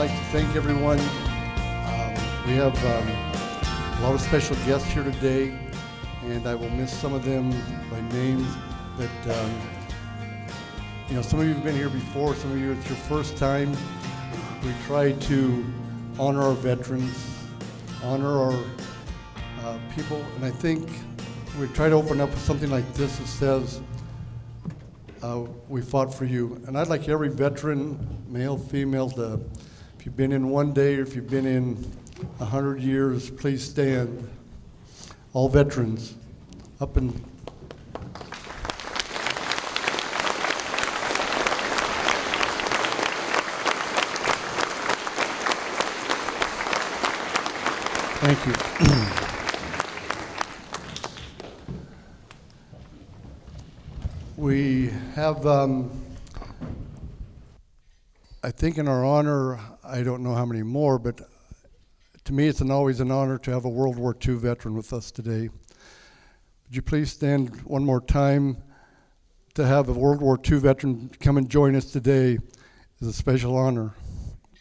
like to thank everyone. We have a lot of special guests here today, and I will miss some of them by names. But some of you have been here before. Some of you, it's your first time. We try to honor our veterans, honor our people, and I think we try to open up with something like this that says, we fought for you. And I'd like every veteran, male, female, if you've been in one day or if you've been in 100 years, please stand. All veterans, up and thank you. We have, I think in our honor, I don't know how many more, but to me it's always an honor to have a World War II veteran with us today. Would you please stand one more time? To have a World War II veteran come and join us today is a special honor.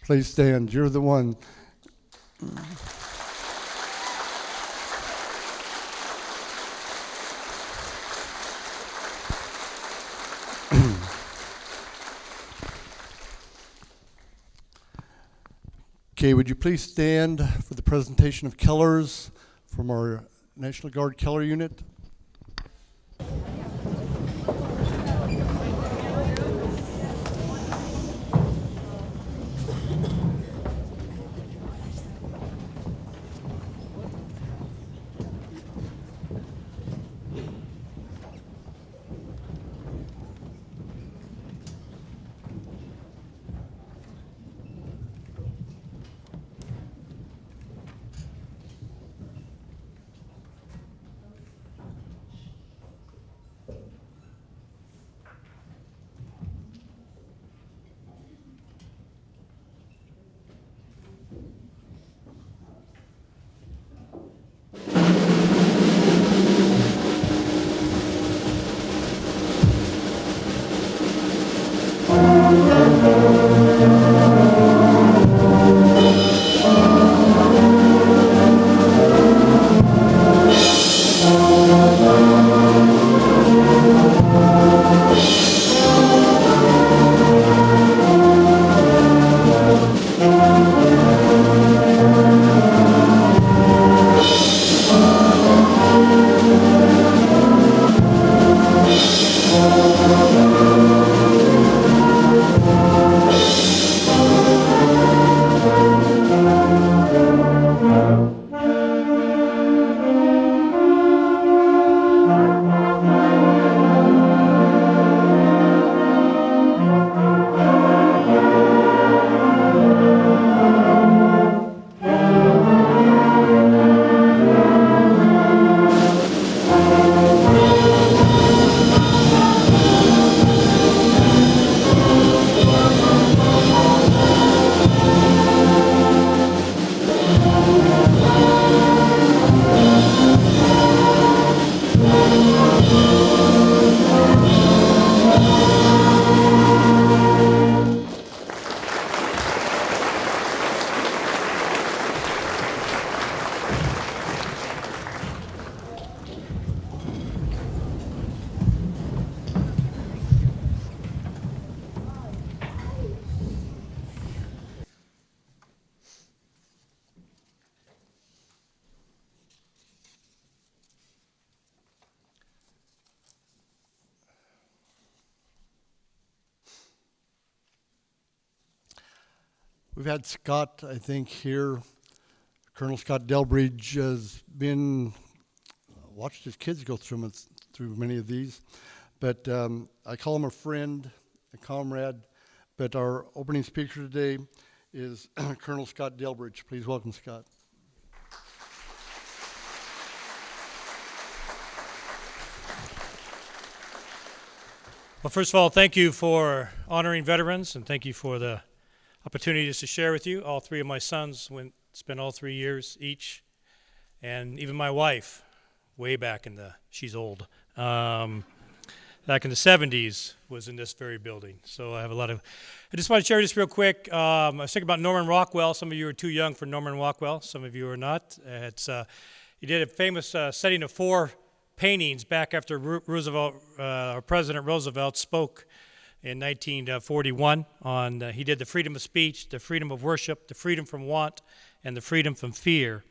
Please stand, you're the one. Okay, would you please stand for the presentation of colors from our National Guard color unit? We've had Scott, I think, here. Colonel Scott Delbridge has been, watched his kids go through many of these. But I call him a friend, a comrade. But our opening speaker today is Colonel Scott Delbridge. Please welcome Scott. Well, first of all, thank you for honoring veterans, and thank you for the opportunity just to share with you. All three of my sons spent all 3 years each, and even my wife, way back she's old. back in the 70s was in this very building. So I have a lot of, I just want to share this real quick. I was thinking about Norman Rockwell. Some of you are too young for Norman Rockwell. Some of you are not. He did a famous setting of 4 paintings back after Roosevelt, President Roosevelt spoke in 1941 on, he did the freedom of speech, the freedom of worship, the freedom from want, and the freedom from fear.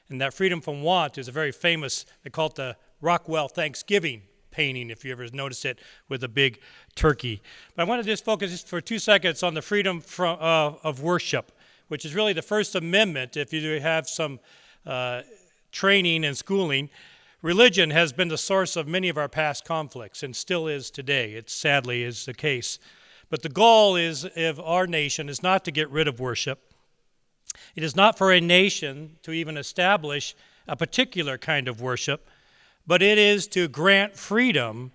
And that freedom from want is a very famous, they call it the Rockwell Thanksgiving painting, if you ever noticed it, with a big turkey. But I want to just focus just for 2 seconds on the freedom from, of worship, which is really the First Amendment. If you have some training and schooling, religion has been the source of many of our past conflicts and still is today. It sadly is the case. But the goal of our nation is not to get rid of worship. It is not for a nation to even establish a particular kind of worship, but it is to grant freedom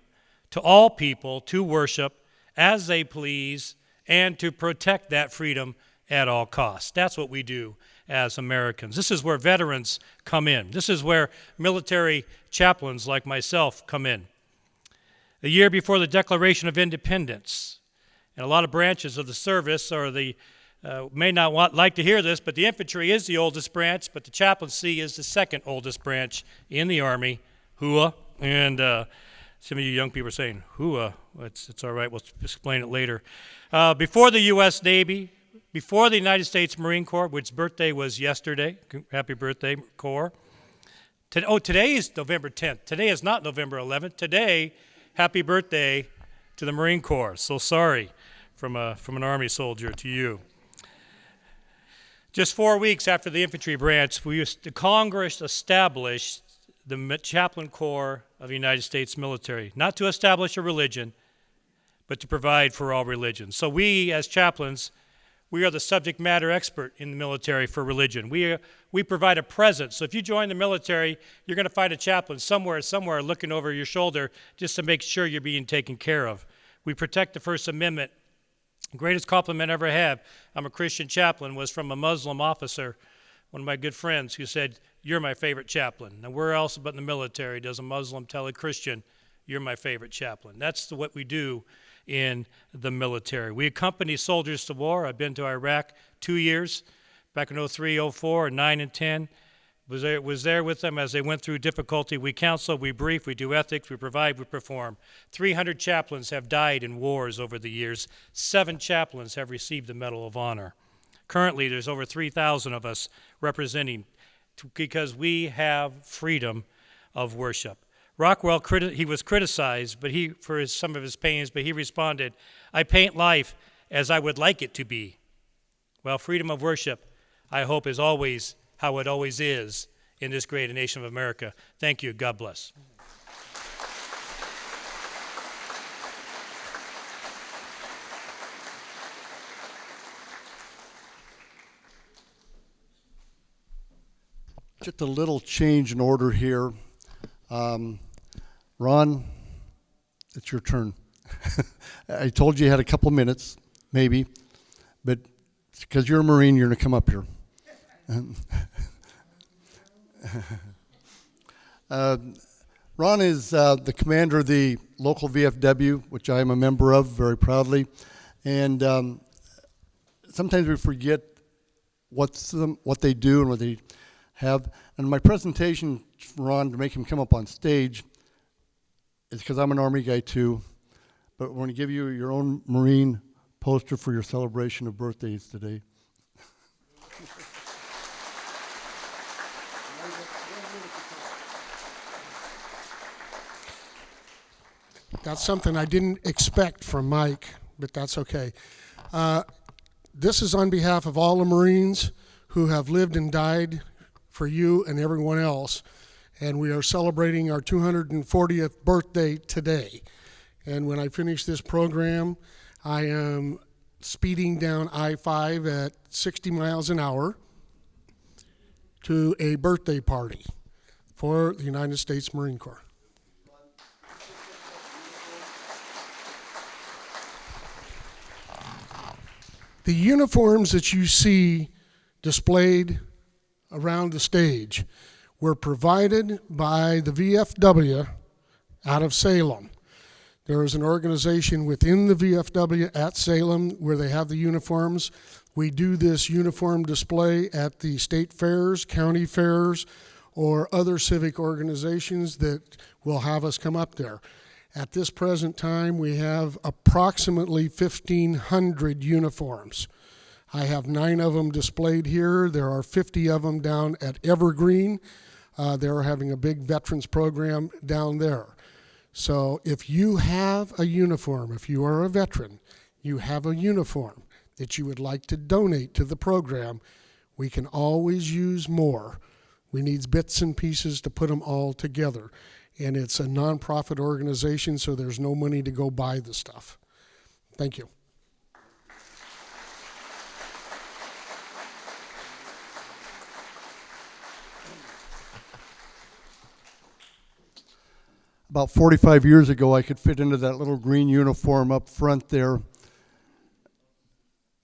to all people to worship as they please and to protect that freedom at all costs. That's what we do as Americans. This is where veterans come in. This is where military chaplains like myself come in. A year before the Declaration of Independence, and a lot of branches of the service or the may not like to hear this, but the infantry is the oldest branch, but the chaplaincy is the second oldest branch in the Army, HUA. And some of you young people are saying, HUA, it's all right, we'll explain it later. Before the U.S. Navy, before the United States Marine Corps, which birthday was yesterday, happy birthday, Corps. Today is November 10th. Today is not November 11th. Today, happy birthday to the Marine Corps. So sorry from an Army soldier to you. Just 4 weeks after the infantry branch, the Congress established the Chaplain Corps of the United States military, not to establish a religion, but to provide for all religions. So we, as chaplains, we are the subject matter expert in the military for religion. We provide a presence. So if you join the military, you're going to find a chaplain somewhere looking over your shoulder just to make sure you're being taken care of. We protect the First Amendment. The greatest compliment I ever had, I'm a Christian chaplain, was from a Muslim officer, one of my good friends, who said, "You're my favorite chaplain." Now, where else but in the military does a Muslim tell a Christian, "You're my favorite chaplain"? That's what we do in the military. We accompany soldiers to war. I've been to Iraq 2 years, back in 03, 04, 9 and 10. Was there with them as they went through difficulty. We counsel, we brief, we do ethics, we provide, we perform. 300 chaplains have died in wars over the years. 7 chaplains have received the Medal of Honor. Currently, there's over 3,000 of us representing because we have freedom of worship. Rockwell, he was criticized for some of his paintings, but he responded, "I paint life as I would like it to be." Well, freedom of worship, I hope, is always how it always is in this great nation of America. Thank you. God bless. Just a little change in order here. Ron, it's your turn. I told you had a couple minutes, maybe, but because you're a Marine, you're going to come up here. Ron is the commander of the local VFW, which I am a member of very proudly. And sometimes we forget what they do and what they have. And my presentation for Ron, to make him come up on stage, is because I'm an Army guy too. But we're going to give you your own Marine poster for your celebration of birthdays today. That's something I didn't expect from Mike, but that's okay. This is on behalf of all the Marines who have lived and died for you and everyone else, and we are celebrating our 240th birthday today. And when I finish this program, I am speeding down I-5 at 60 miles an hour to a birthday party for the United States Marine Corps. The uniforms that you see displayed around the stage were provided by the VFW out of Salem. There is an organization within the VFW at Salem where they have the uniforms. We do this uniform display at the state fairs, county fairs, or other civic organizations that will have us come up there. At this present time, we have approximately 1,500 uniforms. I have 9 of them displayed here. There are 50 of them down at Evergreen. They're having a big veterans program down there. So if you have a uniform, if you are a veteran, you have a uniform that you would like to donate to the program, we can always use more. We need bits and pieces to put them all together. And it's a nonprofit organization, so there's no money to go buy the stuff. Thank you. About 45 years ago, I could fit into that little green uniform up front there.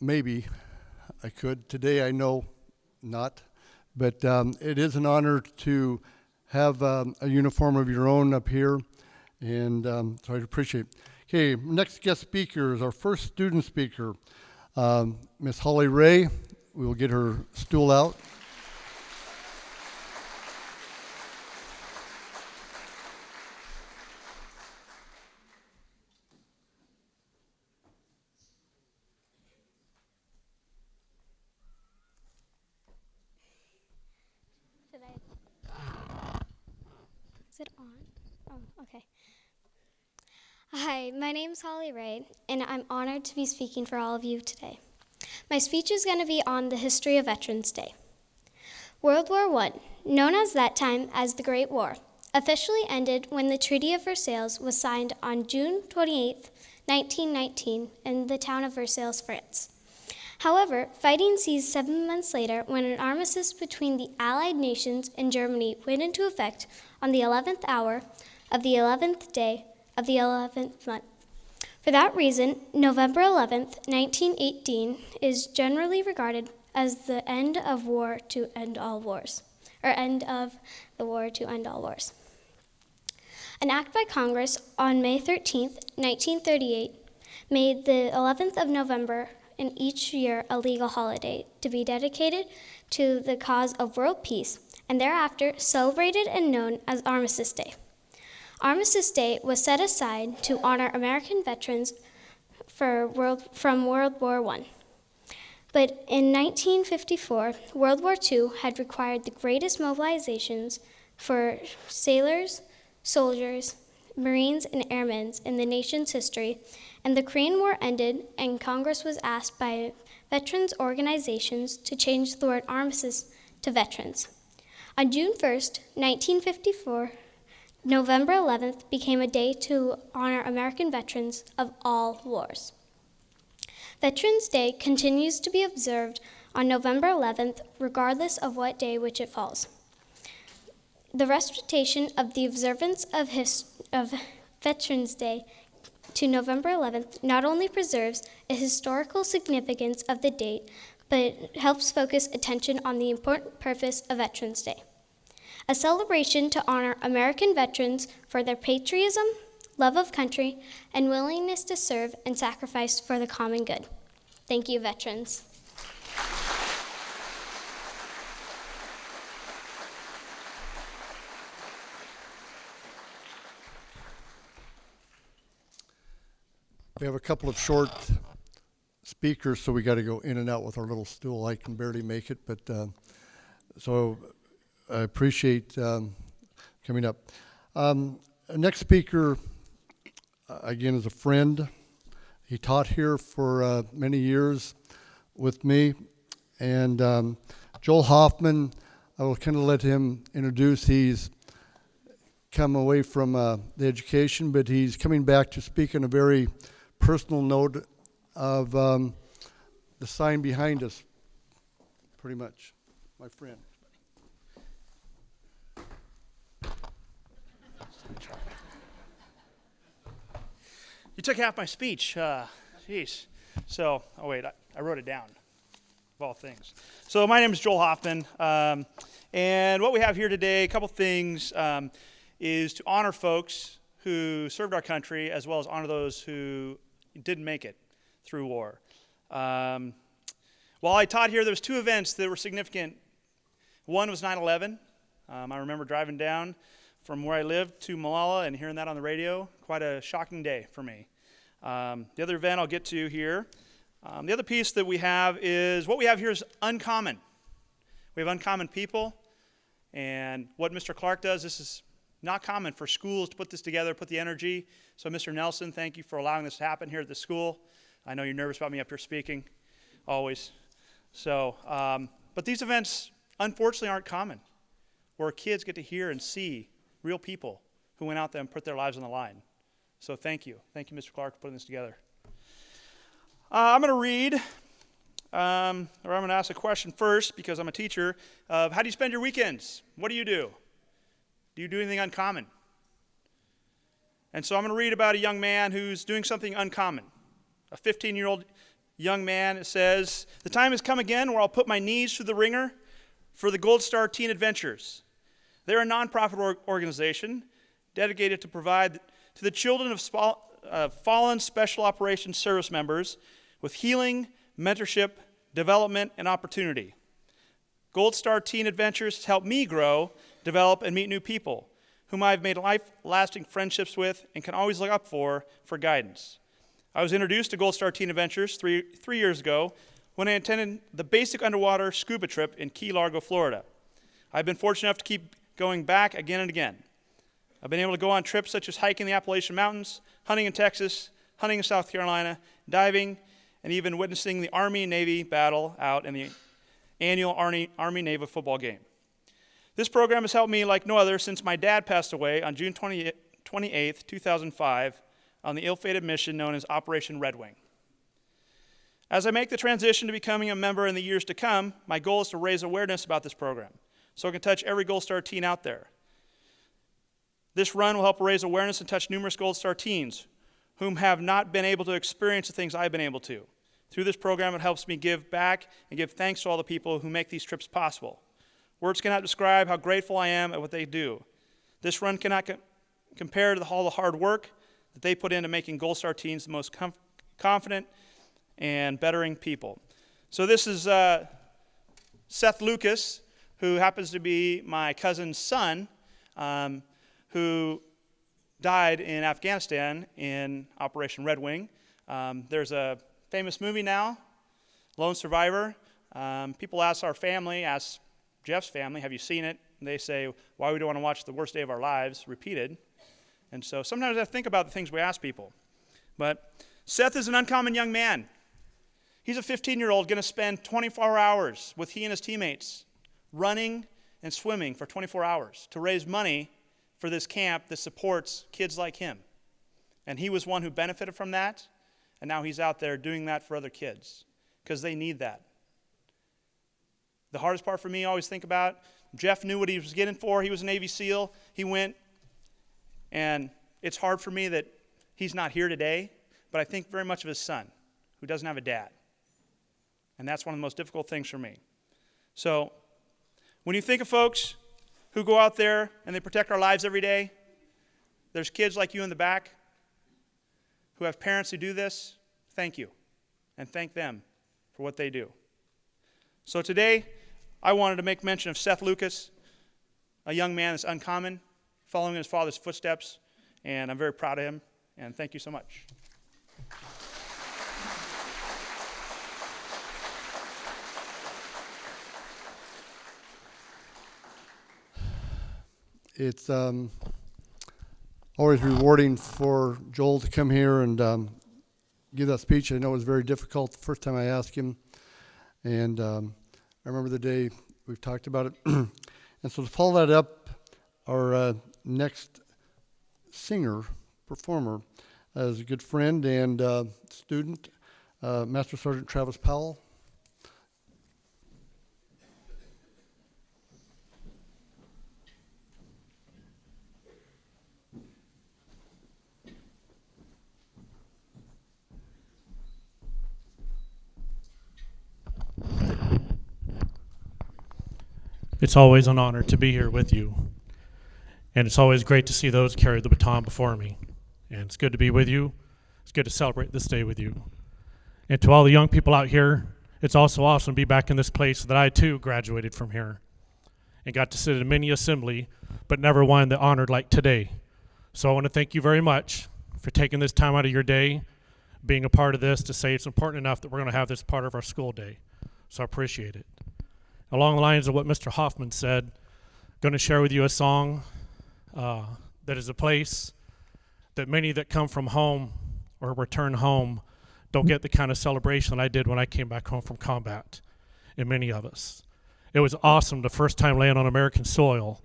Maybe I could. Today I know not. But it is an honor to have a uniform of your own up here, and so I appreciate it. Okay, next guest speaker is our first student speaker, Miss Holly Ray. We will get her stool out. Is it on? Oh, okay. Hi, my name's Holly Ray, and I'm honored to be speaking for all of you today. My speech is going to be on the history of Veterans Day. World War I, known at that time as the Great War, officially ended when the Treaty of Versailles was signed on June 28, 1919, in the town of Versailles, France. However, fighting ceased 7 months later when an armistice between the Allied nations and Germany went into effect on the 11th hour of the 11th day of the 11th month. For that reason, November 11th, 1918 is generally regarded as the end of war to end all wars, or end of the war to end all wars. An act by Congress on May 13th, 1938 made the 11th of November in each year a legal holiday to be dedicated to the cause of world peace, and thereafter celebrated and known as Armistice Day. Armistice Day was set aside to honor American veterans from World War I. But in 1954, World War II had required the greatest mobilizations for sailors, soldiers, Marines, and airmen in the nation's history, and the Korean War ended, and Congress was asked by veterans organizations to change the word armistice to veterans. On June 1st, 1954, November 11th became a day to honor American veterans of all wars. Veterans Day continues to be observed on November 11th, regardless of what day which it falls. The recitation of the observance of Veterans Day to November 11th not only preserves a historical significance of the date, but helps focus attention on the important purpose of Veterans Day. A celebration to honor American veterans for their patriotism, love of country, and willingness to serve and sacrifice for the common good. Thank you, veterans. We have a couple of short speakers, so we got to go in and out with our little stool. I can barely make it, but so I appreciate coming up. Next speaker, again, is a friend. He taught here for many years with me, and Joel Hoffman, I will kind of let him introduce. He's come away from the education, but he's coming back to speak on a very personal note of the sign behind us, pretty much, my friend. You took half my speech. Jeez. So, oh wait, I wrote it down, of all things. So my name is Joel Hoffman, and what we have here today, a couple things, is to honor folks who served our country as well as honor those who didn't make it through war. While I taught here, there was two events that were significant. One was 9/11. I remember driving down from where I lived to Molalla and hearing that on the radio. Quite a shocking day for me. The other event I'll get to here. The other piece that we have is, what we have here is uncommon. We have uncommon people, and what Mr. Clark does, this is not common for schools to put this together, put the energy. So Mr. Nelson, thank you for allowing this to happen here at the school. I know you're nervous about me up here speaking, always. So, but these events, unfortunately, aren't common, where kids get to hear and see real people who went out there and put their lives on the line. So thank you. Thank you, Mr. Clark, for putting this together. I'm going to read, or I'm going to ask a question first, because I'm a teacher, of how do you spend your weekends? What do you do? Do you do anything uncommon? And so I'm going to read about a young man who's doing something uncommon. A 15-year-old young man, it says, "The time has come again where I'll put my knees through the ringer for the Gold Star Teen Adventures. They're a nonprofit organization dedicated to provide to the children of fallen Special Operations Service members with healing, mentorship, development, and opportunity. Gold Star Teen Adventures has helped me grow, develop, and meet new people whom I've made life-lasting friendships with and can always look up for guidance. I was introduced to Gold Star Teen Adventures three years ago when I attended the basic underwater scuba trip in Key Largo, Florida. I've been fortunate enough to keep going back again and again. I've been able to go on trips such as hiking the Appalachian Mountains, hunting in Texas, hunting in South Carolina, diving, and even witnessing the Army-Navy battle out in the annual Army-Navy football game. This program has helped me like no other since my dad passed away on June 28th, 2005, on the ill-fated mission known as Operation Red Wing. As I make the transition to becoming a member in the years to come, my goal is to raise awareness about this program so I can touch every Gold Star teen out there. This run will help raise awareness and touch numerous Gold Star teens whom have not been able to experience the things I've been able to. Through this program, it helps me give back and give thanks to all the people who make these trips possible. Words cannot describe how grateful I am at what they do. This run cannot compare to all the hard work that they put into making Gold Star teens the most confident and bettering people. So this is Seth Lucas, who happens to be my cousin's son, who died in Afghanistan in Operation Red Wing. There's a famous movie now, Lone Survivor. People ask our family, ask Jeff's family, have you seen it? And they say, why we don't want to watch the worst day of our lives repeated. And so sometimes I think about the things we ask people. But Seth is an uncommon young man. He's a 15-year-old going to spend 24 hours with he and his teammates running and swimming for 24 hours to raise money for this camp that supports kids like him. And he was one who benefited from that, and now he's out there doing that for other kids because they need that. The hardest part for me, I always think about, Jeff knew what he was getting for. He was a Navy SEAL. He went, and it's hard for me that he's not here today, but I think very much of his son, who doesn't have a dad. And that's one of the most difficult things for me. So when you think of folks who go out there and they protect our lives every day, there's kids like you in the back who have parents who do this. Thank you, and thank them for what they do. So today, I wanted to make mention of Seth Lucas, a young man that's uncommon, following in his father's footsteps, and I'm very proud of him, and thank you so much. It's always rewarding for Joel to come here and give that speech. I know it was very difficult the first time I asked him, and I remember the day we've talked about it. And so to follow that up, our next singer, performer, is a good friend and student, Master Sergeant Travis Powell. It's always an honor to be here with you. And it's always great to see those carry the baton before me. And it's good to be with you. It's good to celebrate this day with you. And to all the young people out here, it's also awesome to be back in this place that I too graduated from here and got to sit in many assembly, but never one that honored like today. So I want to thank you very much for taking this time out of your day, being a part of this, to say it's important enough that we're going to have this part of our school day. So I appreciate it. Along the lines of what Mr. Hoffman said, I'm going to share with you a song that is a place that many that come from home or return home don't get the kind of celebration that I did when I came back home from combat, and many of us. It was awesome the first time laying on American soil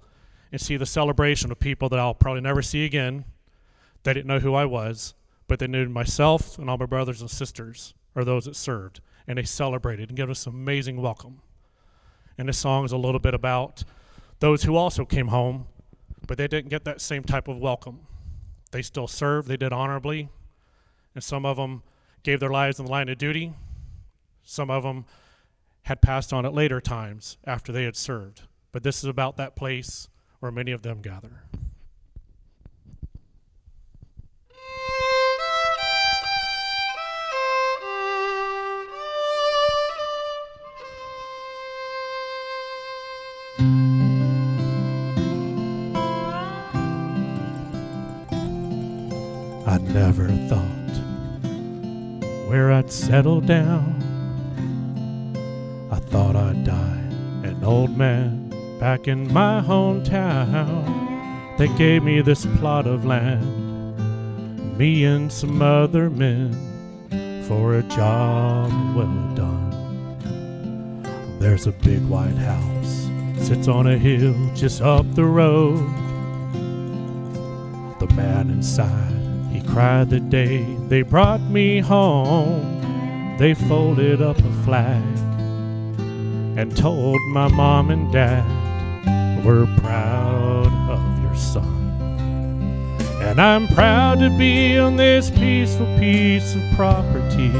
and see the celebration of people that I'll probably never see again. They didn't know who I was, but they knew myself and all my brothers and sisters, or those that served, and they celebrated and gave us an amazing welcome. And this song is a little bit about those who also came home, but they didn't get that same type of welcome. They still served, they did honorably, and some of them gave their lives in the line of duty. Some of them had passed on at later times after they had served. But this is about that place where many of them gather. I never thought where I'd settle down. I thought I'd die an old man back in my hometown. They gave me this plot of land, me and some other men, for a job well done. There's a big white house, sits on a hill just up the road. The man inside, he cried the day they brought me home. They folded up a flag and told my mom and dad, we're proud of your son. And I'm proud to be on this peaceful piece of property.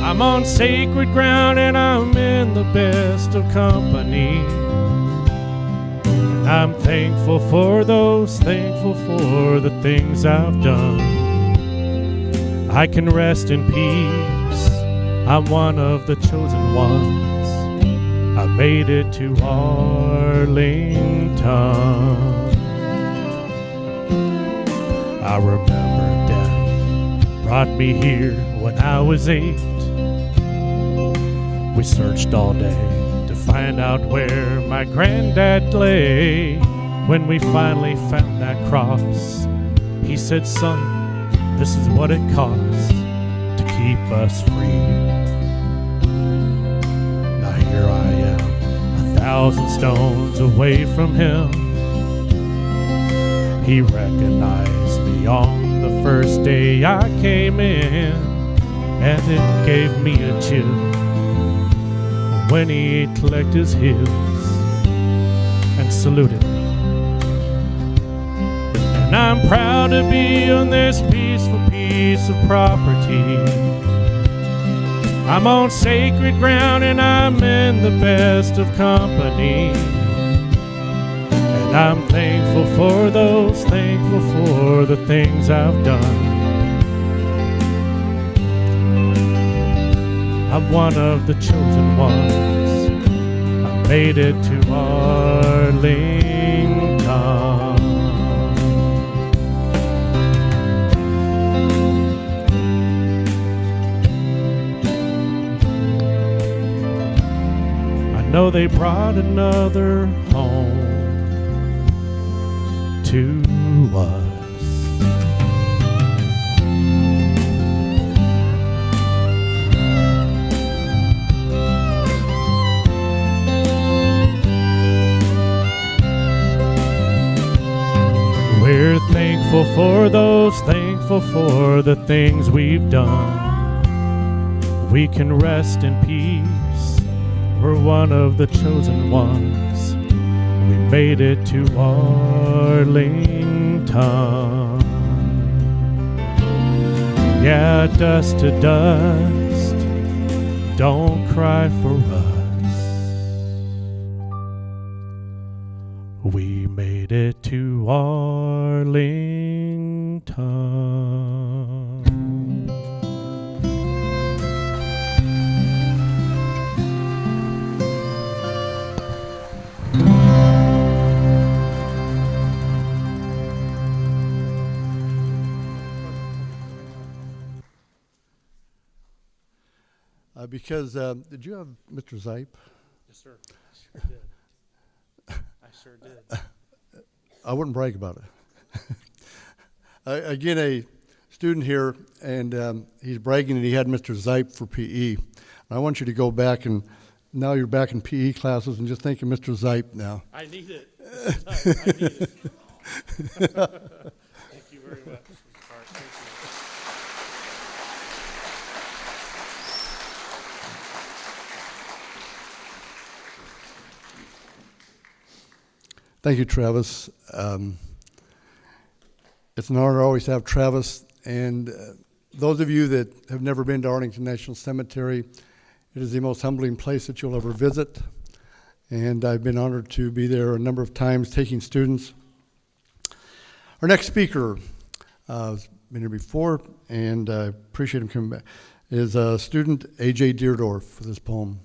I'm on sacred ground and I'm in the best of company. I'm thankful for those, thankful for the things I've done. I can rest in peace, I'm one of the chosen ones. I made it to Arlington. I remember Daddy brought me here when I was 8. We searched all day to find out where my granddad lay. When we finally found that cross, he said, son, this is what it costs to keep us free. Now here I am, 1,000 stones away from him. He recognized me on the first day I came in, and it gave me a chill when he clicked his heels and saluted me. And I'm proud to be on this peaceful piece of property. I'm on sacred ground and I'm in the best of company. And I'm thankful for those, thankful for the things I've done. I'm one of the chosen ones. I made it to Arlington. I know they brought another home to us. We're thankful for those, thankful for the things we've done. We can rest in peace. We're one of the chosen ones. We made it to Arlington. Yeah, dust to dust. Don't cry for us. We made Arlington. Because, did you have Mr. Zipe? Yes, sir. I sure did. I sure did. I wouldn't brag about it. Again, a student here, and he's bragging that he had Mr. Zipe for PE. I want you to go back, and now you're back in PE classes, and just think of Mr. Zipe now. I need it. I need it. Thank you very much. All right, thank you. Thank you, Travis. It's an honor always to have Travis. And those of you that have never been to Arlington National Cemetery, it is the most humbling place that you'll ever visit. And I've been honored to be there a number of times taking students. Our next speaker has been here before, and I appreciate him coming back, is student A.J. Deerdorf for this poem.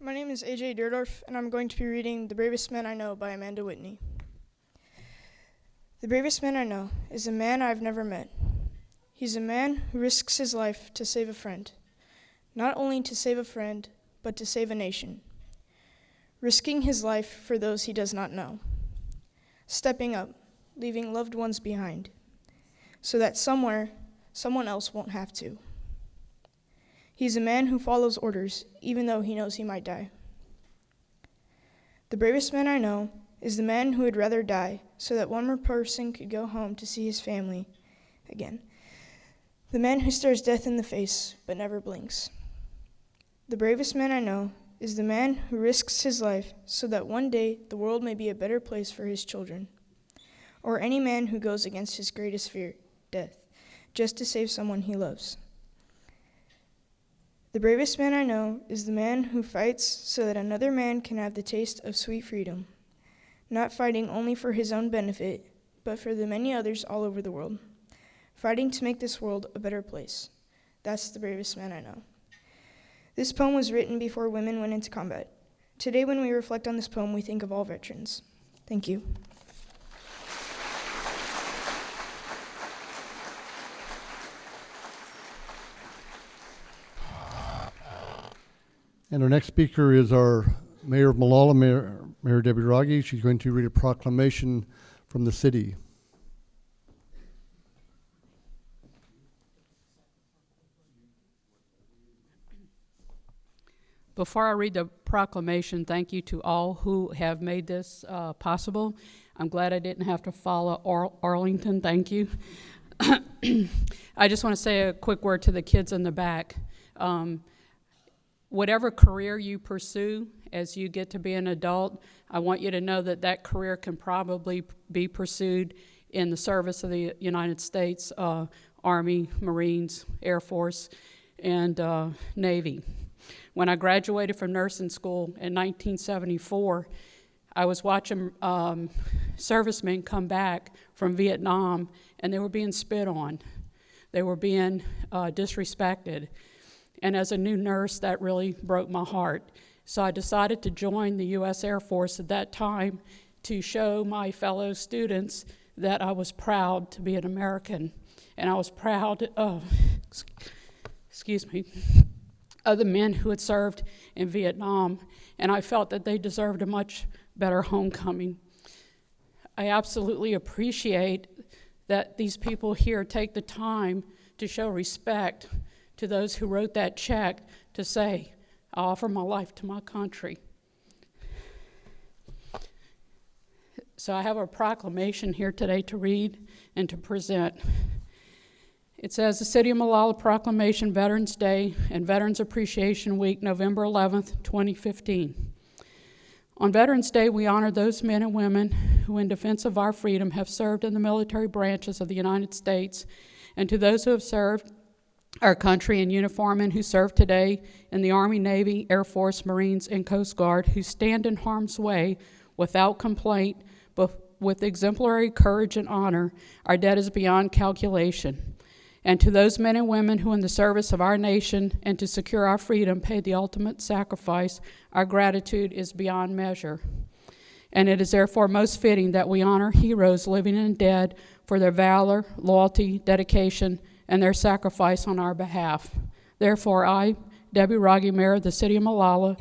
My name is A.J. Deerdorf, and I'm going to be reading The Bravest Man I Know by Amanda Whitney. The bravest man I know is a man I've never met. He's a man who risks his life to save a friend. Not only to save a friend, but to save a nation. Risking his life for those he does not know. Stepping up, leaving loved ones behind, so that somewhere, someone else won't have to. He's a man who follows orders, even though he knows he might die. The bravest man I know is the man who would rather die so that one more person could go home to see his family again. The man who stares death in the face but never blinks. The bravest man I know is the man who risks his life so that one day the world may be a better place for his children. Or any man who goes against his greatest fear, death, just to save someone he loves. The bravest man I know is the man who fights so that another man can have the taste of sweet freedom, not fighting only for his own benefit, but for the many others all over the world, fighting to make this world a better place. That's the bravest man I know. This poem was written before women went into combat. Today, when we reflect on this poem, we think of all veterans. Thank you. And our next speaker is our Mayor of Molalla, Mayor Debbie Raggi. She's going to read a proclamation from the city. Before I read the proclamation, thank you to all who have made this possible. I'm glad I didn't have to follow Arlington. Thank you. I just want to say a quick word to the kids in the back. Whatever career you pursue as you get to be an adult, I want you to know that that career can probably be pursued in the service of the United States Army, Marines, Air Force, and Navy. When I graduated from nursing school in 1974, I was watching servicemen come back from Vietnam, and they were being spit on. They were being disrespected. And as a new nurse, that really broke my heart. So I decided to join the U.S. Air Force at that time to show my fellow students that I was proud to be an American. And I was proud of, of the men who had served in Vietnam. And I felt that they deserved a much better homecoming. I absolutely appreciate that these people here take the time to show respect to those who wrote that check to say, I offer my life to my country. So I have a proclamation here today to read and to present. It says, the City of Molalla Proclamation, Veterans Day and Veterans Appreciation Week, November 11th, 2015. On Veterans Day, we honor those men and women who, in defense of our freedom, have served in the military branches of the United States, and to those who have served our country in uniform and who serve today in the Army, Navy, Air Force, Marines, and Coast Guard, who stand in harm's way without complaint, but with exemplary courage and honor. Our debt is beyond calculation. And to those men and women who, in the service of our nation and to secure our freedom, paid the ultimate sacrifice, our gratitude is beyond measure. And it is therefore most fitting that we honor heroes living and dead for their valor, loyalty, dedication, and their sacrifice on our behalf. Therefore, I, Debbie Rogge, Mayor of the City of Molalla,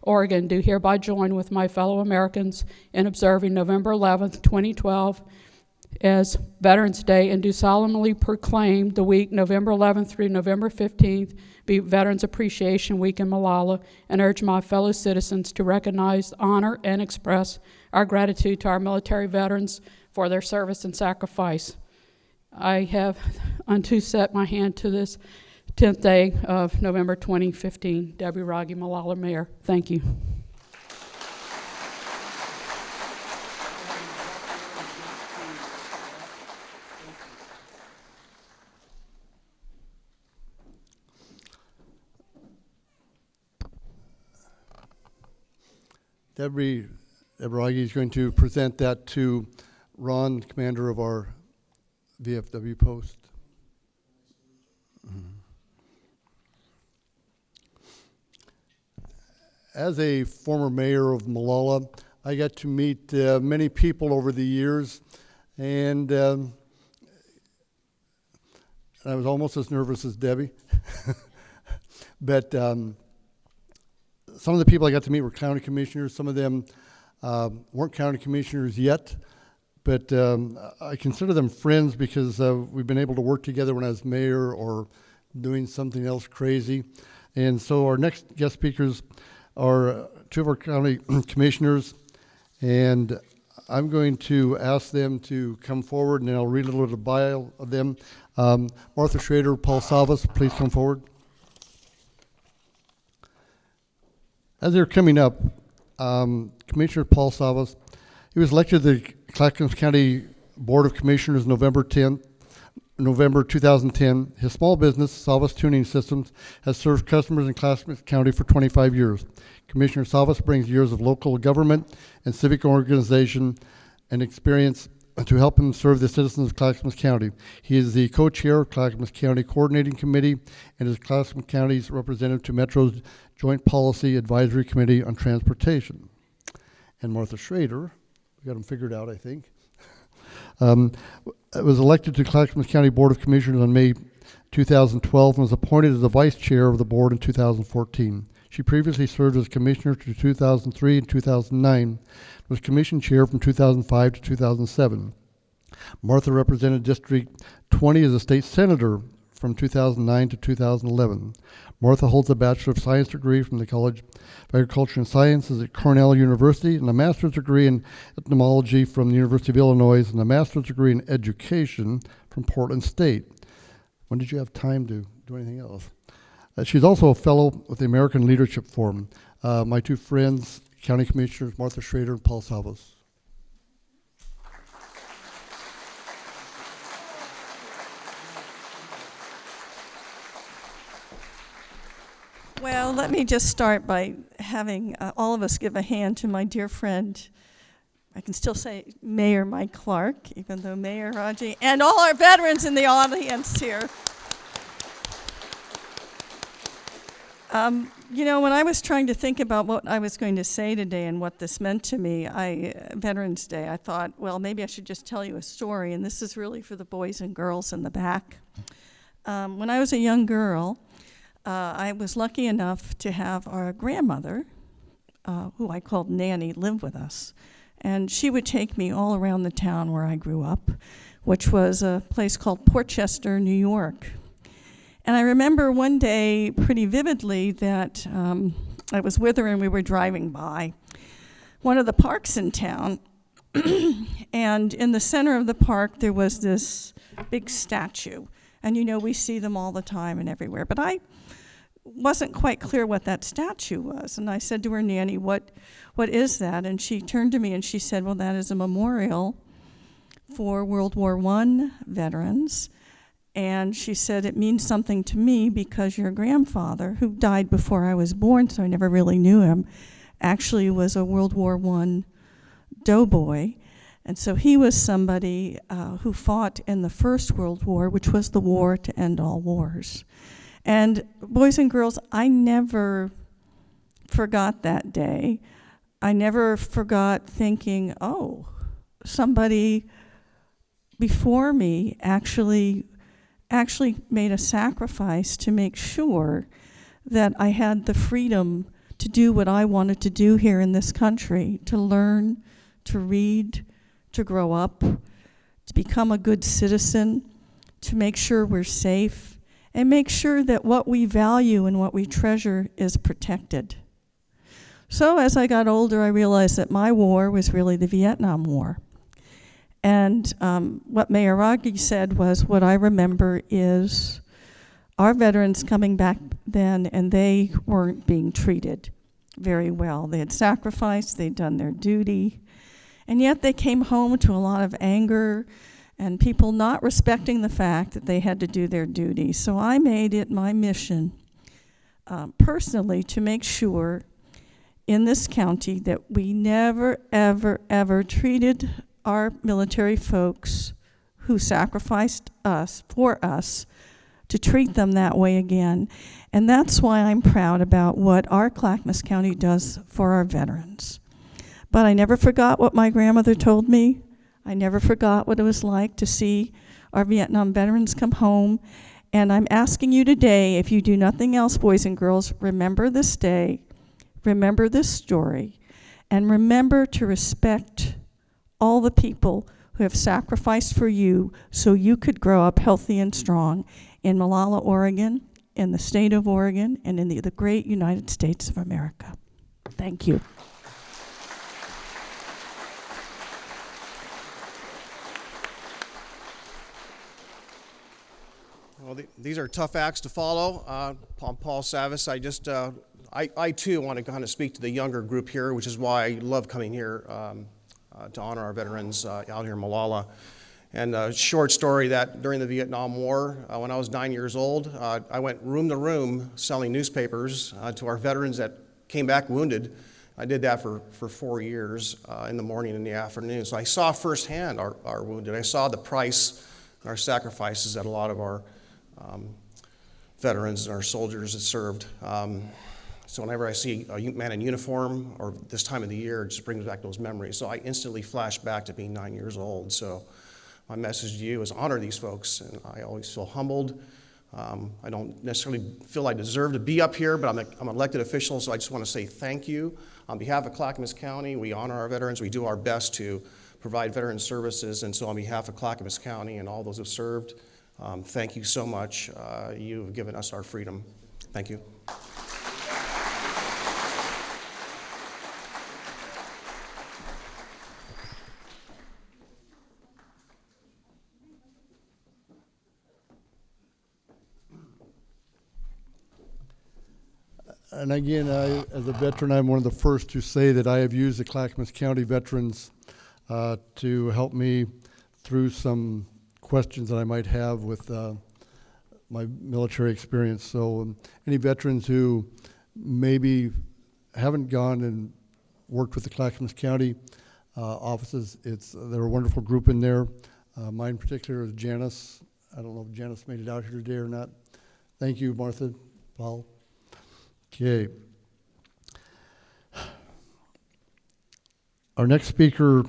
Oregon, do hereby join with my fellow Americans in observing November 11th, 2012 as Veterans Day, and do solemnly proclaim the week November 11th through November 15th be Veterans Appreciation Week in Molalla, and urge my fellow citizens to recognize, honor, and express our gratitude to our military veterans for their service and sacrifice. I have unto set my hand to this 10th day of November 2015. Debbie Rogge, Molalla Mayor. Thank you. Debbie Rogge is going to present that to Ron, commander of our VFW post. As a former mayor of Molalla, I got to meet many people over the years, and I was almost as nervous as Debbie. But some of the people I got to meet were county commissioners. Some of them weren't county commissioners yet, but I consider them friends because we've been able to work together when I was mayor or doing something else crazy. And so our next guest speakers are two of our county commissioners, and I'm going to ask them to come forward, and then I'll read a little bit of bio of them. Martha Schrader, Paul Savas, please come forward. As they're coming up, Commissioner Paul Savas, he was elected to the Clackamas County Board of Commissioners November 2010. His small business, Savas Tuning Systems, has served customers in Clackamas County for 25 years. Commissioner Savas brings years of local government and civic organization and experience to help him serve the citizens of Clackamas County. He is the co-chair of Clackamas County Coordinating Committee and is Clackamas County's representative to Metro's Joint Policy Advisory Committee on Transportation. And Martha Schrader, we got him figured out, I think, was elected to Clackamas County Board of Commissioners on May 2012 and was appointed as the vice chair of the board in 2014. She previously served as commissioner to 2003 and 2009, was commission chair from 2005 to 2007. Martha represented District 20 as a state senator from 2009 to 2011. Martha holds a Bachelor of Science degree from the College of Agriculture and Sciences at Cornell University and a master's degree in entomology from the University of Illinois and a master's degree in education from Portland State. When did you have time to do anything else? She's also a fellow with the American Leadership Forum. My two friends, County Commissioners Martha Schrader and Paul Savas. Well, let me just start by having all of us give a hand to my dear friend, I can still say Mayor Mike Clark, even though Mayor Rogge, and all our veterans in the audience here. You know, when I was trying to think about what I was going to say today and what this meant to me, Veterans Day, I thought, well, maybe I should just tell you a story, and this is really for the boys and girls in the back. When I was a young girl, I was lucky enough to have our grandmother, who I called Nanny, live with us. And she would take me all around the town where I grew up, which was a place called Portchester, New York. And I remember one day pretty vividly that I was with her and we were driving by one of the parks in town. And in the center of the park, there was this big statue. And you know, we see them all the time and everywhere. But I wasn't quite clear what that statue was. And I said to her, Nanny, what is that? And she turned to me and she said, well, that is a memorial for World War I veterans. And she said, it means something to me because your grandfather, who died before I was born, so I never really knew him, actually was a World War I doughboy. And so he was somebody who fought in the First World War, which was the war to end all wars. And boys and girls, I never forgot that day. I never forgot thinking, oh, somebody before me actually made a sacrifice to make sure that I had the freedom to do what I wanted to do here in this country, to learn, to read, to grow up, to become a good citizen, to make sure we're safe, and make sure that what we value and what we treasure is protected. So as I got older, I realized that my war was really the Vietnam War. And what Mayor Rogge said was, what I remember is our veterans coming back then, and they weren't being treated very well. They had sacrificed, they'd done their duty, and yet they came home to a lot of anger and people not respecting the fact that they had to do their duty. So I made it my mission personally to make sure in this county that we never, ever, ever treated our military folks who sacrificed for us to treat them that way again. And that's why I'm proud about what our Clackamas County does for our veterans. But I never forgot what my grandmother told me. I never forgot what it was like to see our Vietnam veterans come home. And I'm asking you today, if you do nothing else, boys and girls, remember this day, remember this story, and remember to respect all the people who have sacrificed for you so you could grow up healthy and strong in Molalla, Oregon, in the state of Oregon, and in the great United States of America. Thank you. Well, these are tough acts to follow. I'm Paul Savis. I too want to kind of speak to the younger group here, which is why I love coming here to honor our veterans out here in Molalla. And a short story that during the Vietnam War, when I was 9 years old, I went room to room selling newspapers to our veterans that came back wounded. I did that for 4 years in the morning and the afternoon. So I saw firsthand our wounded. I saw the price and our sacrifices that a lot of our veterans and our soldiers had served. So whenever I see a man in uniform or this time of the year, it just brings back those memories. So I instantly flash back to being 9 years old. So my message to you is honor these folks, and I always feel humbled. I don't necessarily feel I deserve to be up here, but I'm an elected official, so I just want to say thank you. On behalf of Clackamas County, we honor our veterans. We do our best to provide veteran services, and so on behalf of Clackamas County and all those who have served, thank you so much. You have given us our freedom. Thank you. And again, as a veteran, I'm one of the first to say that I have used the Clackamas County veterans to help me through some questions that I might have with my military experience. So any veterans who maybe haven't gone and worked with the Clackamas County offices, they're a wonderful group in there. Mine in particular is Janice. I don't know if Janice made it out here today or not. Thank you, Martha, Paul. Okay. Our next speaker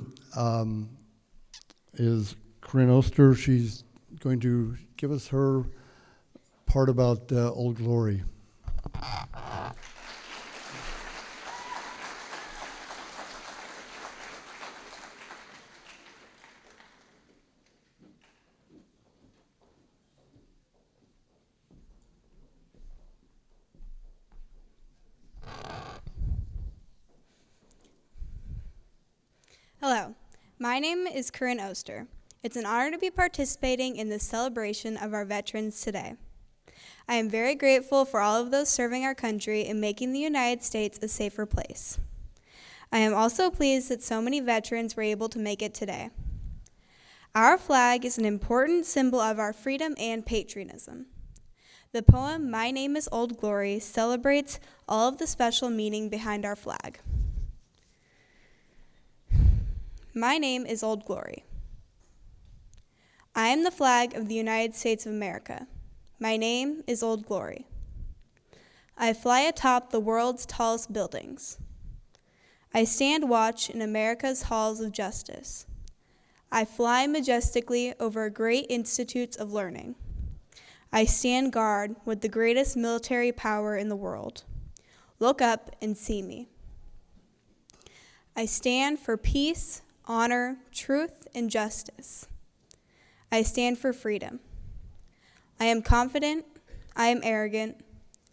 is Corinne Oster. She's going to give us her part about Old Glory. Hello, my name is Corinne Oster. It's an honor to be participating in this celebration of our veterans today. I am very grateful for all of those serving our country in making the United States a safer place. I am also pleased that so many veterans were able to make it today. Our flag is an important symbol of our freedom and patriotism. The poem, My Name is Old Glory, celebrates all of the special meaning behind our flag. My name is Old Glory. I am the flag of the United States of America. My name is Old Glory. I fly atop the world's tallest buildings. I stand watch in America's halls of justice. I fly majestically over great institutes of learning. I stand guard with the greatest military power in the world. Look up and see me. I stand for peace, honor, truth, and justice. I stand for freedom. I am confident, I am arrogant,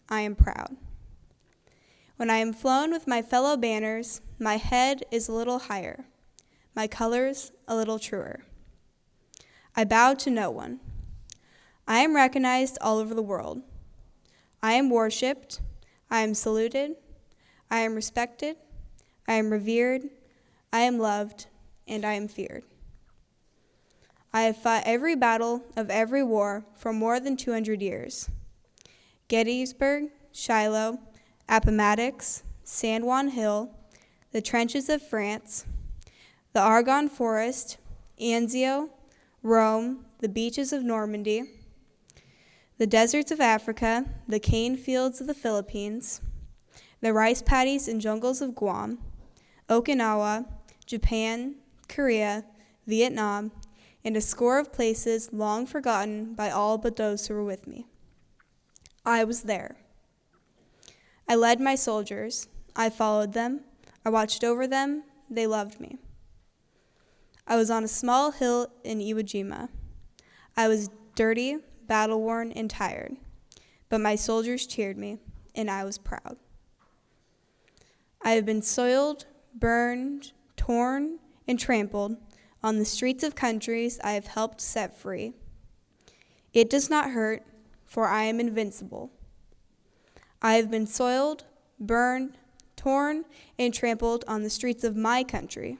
I am proud. When I am flown with my fellow banners, my head is a little higher, my colors a little truer. I bow to no one. I am recognized all over the world. I am worshipped, I am saluted, I am respected, I am revered, I am loved, and I am feared. I have fought every battle of every war for more than 200 years. Gettysburg, Shiloh, Appomattox, San Juan Hill, the trenches of France, the Argonne Forest, Anzio, Rome, the beaches of Normandy, the deserts of Africa, the cane fields of the Philippines, the rice paddies and jungles of Guam, Okinawa, Japan, Korea, Vietnam, and a score of places long forgotten by all but those who were with me. I was there. I led my soldiers. I followed them. I watched over them. They loved me. I was on a small hill in Iwo Jima. I was dirty, battle-worn, and tired, but my soldiers cheered me, and I was proud. I have been soiled, burned, torn, and trampled on the streets of countries I have helped set free. It does not hurt, for I am invincible. I have been soiled, burned, torn, and trampled on the streets of my country.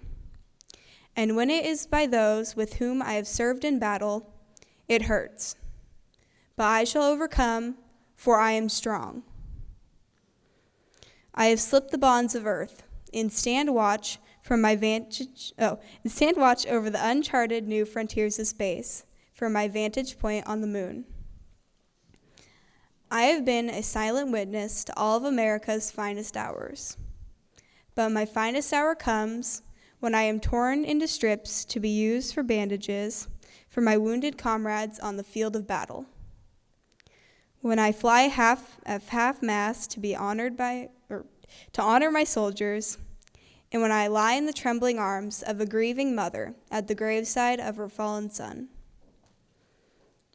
And when it is by those with whom I have served in battle, it hurts. But I shall overcome, for I am strong. I have slipped the bonds of earth and stand watch over the uncharted new frontiers of space from my vantage point on the moon. I have been a silent witness to all of America's finest hours. But my finest hour comes when I am torn into strips to be used for bandages for my wounded comrades on the field of battle. When I fly half-mast to honor my soldiers, and when I lie in the trembling arms of a grieving mother at the graveside of her fallen son.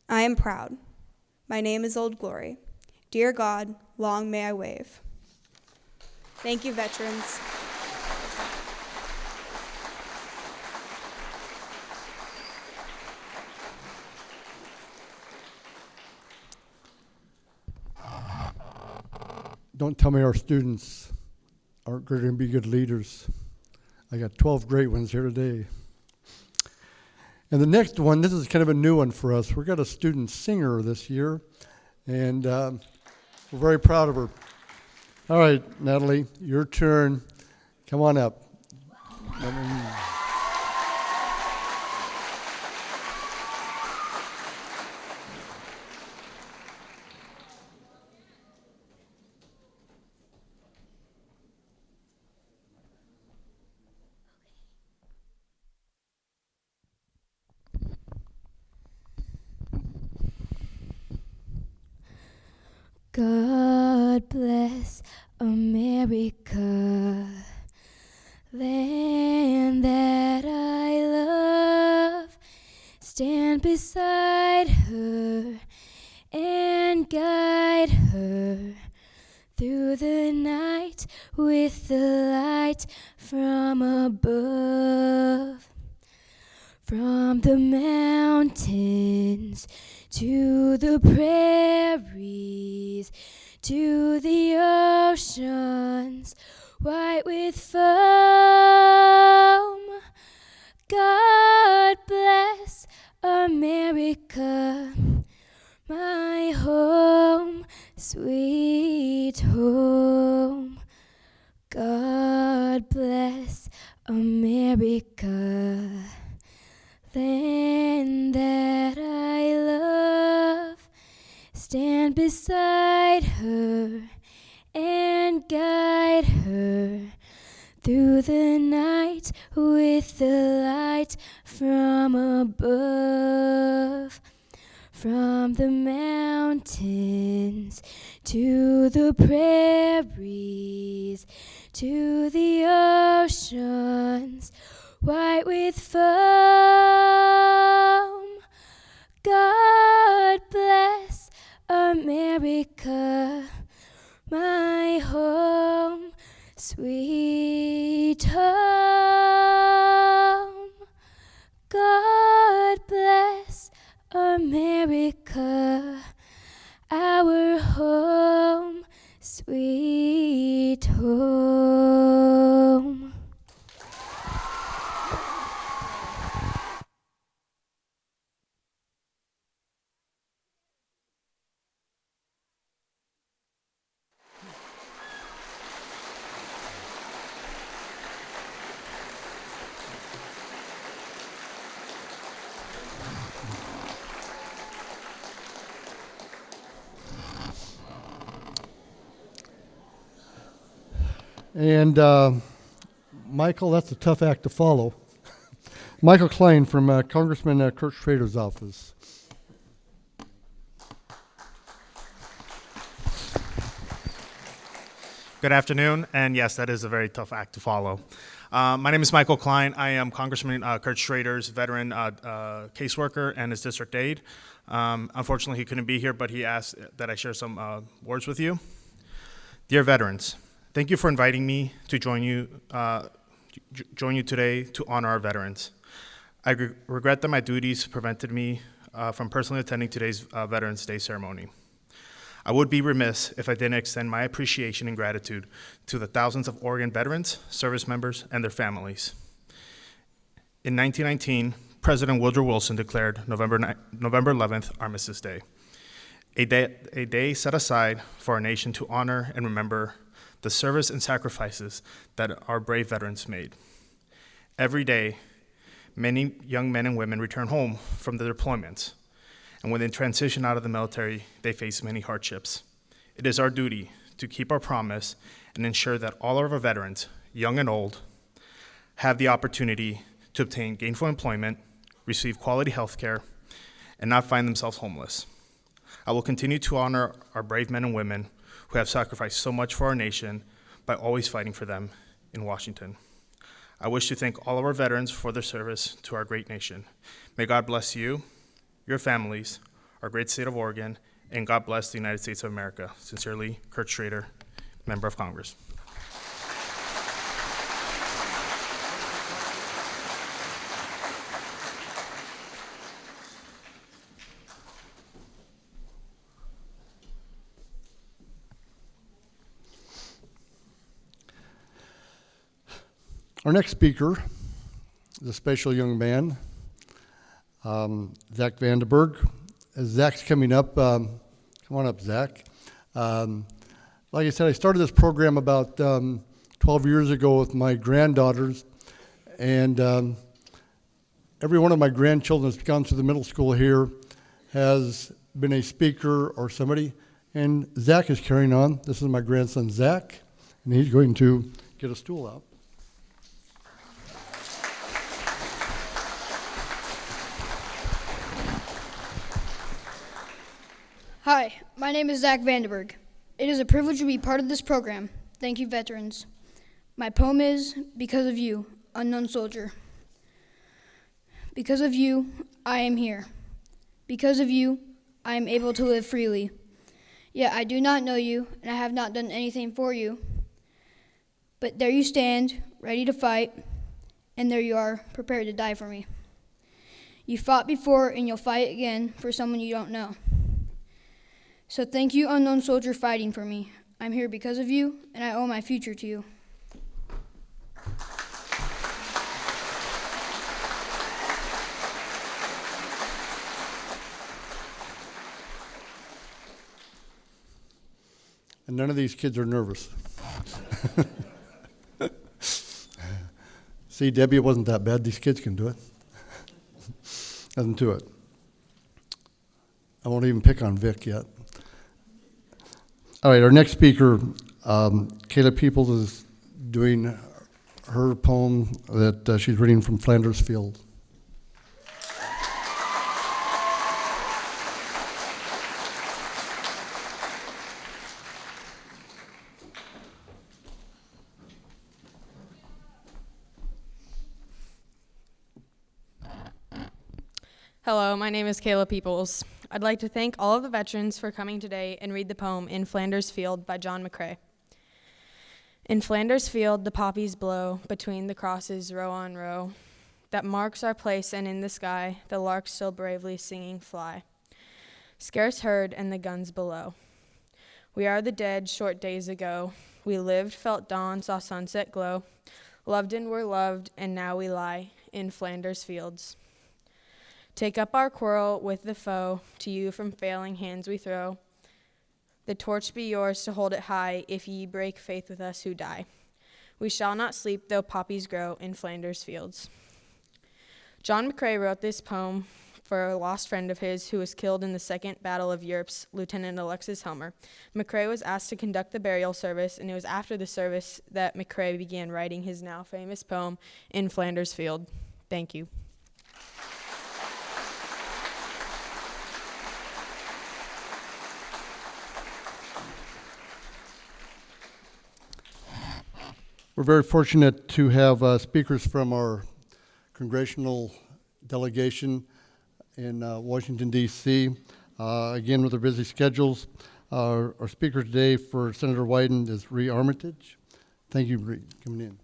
I am proud. My name is Old Glory. Dear God, long may I wave. Thank you, veterans. Don't tell me our students aren't going to be good leaders. I got 12 great ones here today. And the next one, this is kind of a new one for us. We've got a student singer this year, and we're very proud of her. All right, Natalie, your turn. Come on up. God bless America, land that I love. Stand beside her and guide her through the night with the light from above. From the mountains to the prairies to the oceans white with foam. God bless America, my home, sweet home. God bless America, land that I love. Stand beside her and guide her through the night with the light from above. From the mountains to the prairies to the oceans white with foam. God bless America, my home, sweet home. God bless America, our home, sweet home. And Michael, that's a tough act to follow. Michael Klein from Congressman Kurt Schrader's office. Good afternoon, and yes, that is a very tough act to follow. My name is Michael Klein. I am Congressman Kurt Schrader's veteran caseworker and his district aide. Unfortunately, he couldn't be here, but he asked that I share some words with you. Dear veterans, thank you for inviting me to join you today to honor our veterans. I regret that my duties prevented me from personally attending today's Veterans Day ceremony. I would be remiss if I didn't extend my appreciation and gratitude to the thousands of Oregon veterans, service members, and their families. In 1919, President Woodrow Wilson declared November 11th Armistice Day, a day set aside for our nation to honor and remember the service and sacrifices that our brave veterans made. Every day, many young men and women return home from their deployments, and when they transition out of the military, they face many hardships. It is our duty to keep our promise and ensure that all of our veterans, young and old, have the opportunity to obtain gainful employment, receive quality health care, and not find themselves homeless. I will continue to honor our brave men and women who have sacrificed so much for our nation by always fighting for them in Washington. I wish to thank all of our veterans for their service to our great nation. May God bless you, your families, our great state of Oregon, and God bless the United States of America. Sincerely, Kurt Schrader, Member of Congress. Our next speaker is a special young man, Zach Vandenberg. As Zach's coming up, come on up, Zach. Like I said, I started this program about 12 years ago with my granddaughters, and every one of my grandchildren that's gone through the middle school here has been a speaker or somebody, and Zach is carrying on. This is my grandson, Zach, and he's going to get a stool out. Hi, my name is Zach Vandenberg. It is a privilege to be part of this program. Thank you, veterans. My poem is Because of You, Unknown Soldier. Because of you, I am here. Because of you, I am able to live freely. Yet I do not know you, and I have not done anything for you. But there you stand, ready to fight, and there you are, prepared to die for me. You fought before and you'll fight again for someone you don't know. So thank you, unknown soldier, fighting for me. I'm here because of you, and I owe my future to you. And none of these kids are nervous. See, Debbie, it wasn't that bad. These kids can do it. Nothing to it. I won't even pick on Vic yet. All right, our next speaker, Kayla Peoples, is doing her poem that she's reading from Flanders Field. Hello, my name is Kayla Peoples. I'd like to thank all of the veterans for coming today and read the poem In Flanders Field by John McCrae. In Flanders Field, the poppies blow between the crosses row on row. That marks our place, and in the sky, the larks still bravely singing fly. Scarce heard, and the guns below. We are the dead short days ago. We lived, felt dawn, saw sunset glow. Loved and were loved, and now we lie in Flanders Fields. Take up our quarrel with the foe, to you from failing hands we throw. The torch be yours to hold it high, if ye break faith with us who die. We shall not sleep, though poppies grow in Flanders Fields. John McCrae wrote this poem for a lost friend of his who was killed in the Second Battle of Europe's Lieutenant Alexis Helmer. McCrae was asked to conduct the burial service, and it was after the service that McCrae began writing his now famous poem, In Flanders Field. Thank you. We're very fortunate to have speakers from our congressional delegation in Washington, D.C. Again, with their busy schedules, our speaker today for Senator Wyden is Ree Armitage. Thank you, Ree, coming in.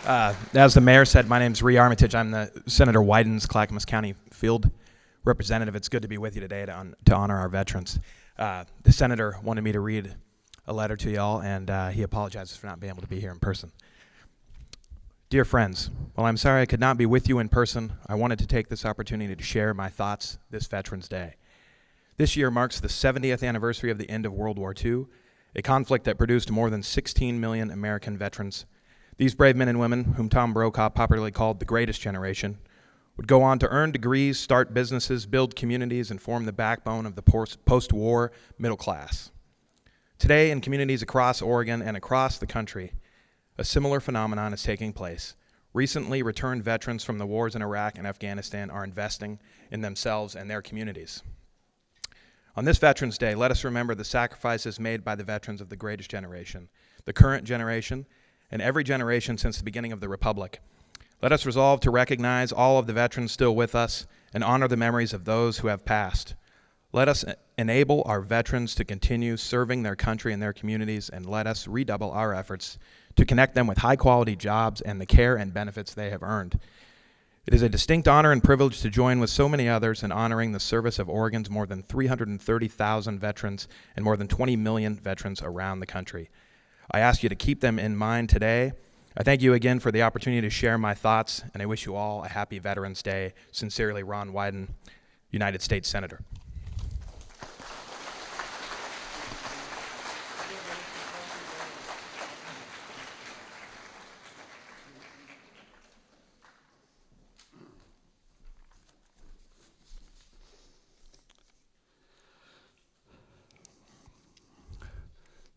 As the mayor said, my name is Ree Armitage. I'm the Senator Wyden's Clackamas County Field Representative. It's good to be with you today to honor our veterans. The senator wanted me to read a letter to y'all, and he apologizes for not being able to be here in person. Dear friends, while I'm sorry I could not be with you in person, I wanted to take this opportunity to share my thoughts this Veterans Day. This year marks the 70th anniversary of the end of World War II, a conflict that produced more than 16 million American veterans. These brave men and women, whom Tom Brokaw popularly called the greatest generation, would go on to earn degrees, start businesses, build communities, and form the backbone of the post-war middle class. Today, in communities across Oregon and across the country, a similar phenomenon is taking place. Recently returned veterans from the wars in Iraq and Afghanistan are investing in themselves and their communities. On this Veterans Day, let us remember the sacrifices made by the veterans of the greatest generation, the current generation, and every generation since the beginning of the Republic. Let us resolve to recognize all of the veterans still with us and honor the memories of those who have passed. Let us enable our veterans to continue serving their country and their communities, and let us redouble our efforts to connect them with high-quality jobs and the care and benefits they have earned. It is a distinct honor and privilege to join with so many others in honoring the service of Oregon's more than 330,000 veterans and more than 20 million veterans around the country. I ask you to keep them in mind today. I thank you again for the opportunity to share my thoughts, and I wish you all a happy Veterans Day. Sincerely, Ron Wyden, United States Senator.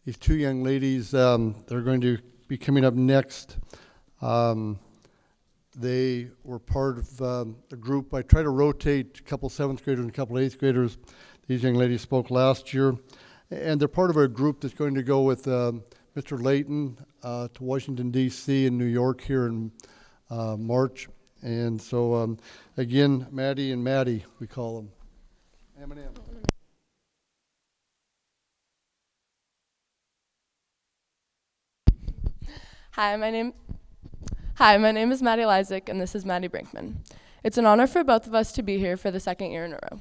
These two young ladies, they're going to be coming up next. They were part of a group. I try to rotate a couple seventh graders and a couple eighth graders. These young ladies spoke last year, and they're part of a group that's going to go with Mr. Layton to Washington, D.C. and New York here in March. And so, again, Maddie and Maddie, we call them. M&M. Hi, my name is Maddie Lysick, and this is Maddie Brinkman. It's an honor for both of us to be here for the second year in a row.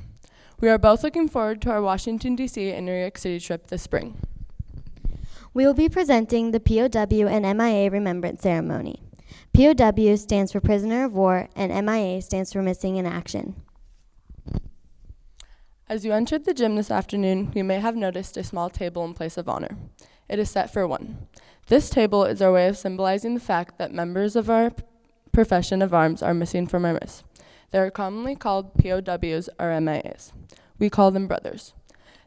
We are both looking forward to our Washington, D.C. and New York City trip this spring. We will be presenting the POW and MIA Remembrance Ceremony. POW stands for Prisoner of War, and MIA stands for Missing in Action. As you entered the gym this afternoon, you may have noticed a small table in place of honor. It is set for one. This table is our way of symbolizing the fact that members of our profession of arms are missing from our midst. They are commonly called POWs or MIAs. We call them brothers.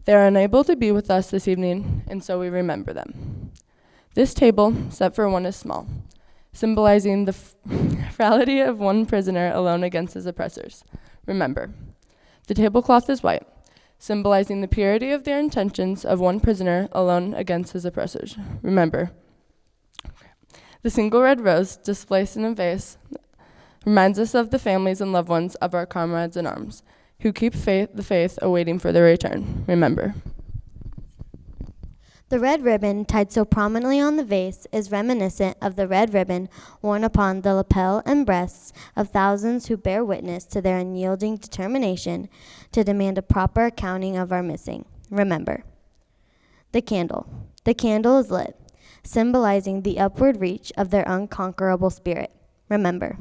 They are unable to be with us this evening, and so we remember them. This table, set for one, is small, symbolizing the frailty of one prisoner alone against his oppressors. Remember. The tablecloth is white, symbolizing the purity of their intentions of one prisoner alone against his oppressors. Remember. The single red rose, displaced in a vase, reminds us of the families and loved ones of our comrades in arms, who keep the faith awaiting for their return. Remember. The red ribbon, tied so prominently on the vase, is reminiscent of the red ribbon worn upon the lapel and breasts of thousands who bear witness to their unyielding determination to demand a proper accounting of our missing. Remember. The candle. The candle is lit, symbolizing the upward reach of their unconquerable spirit. Remember.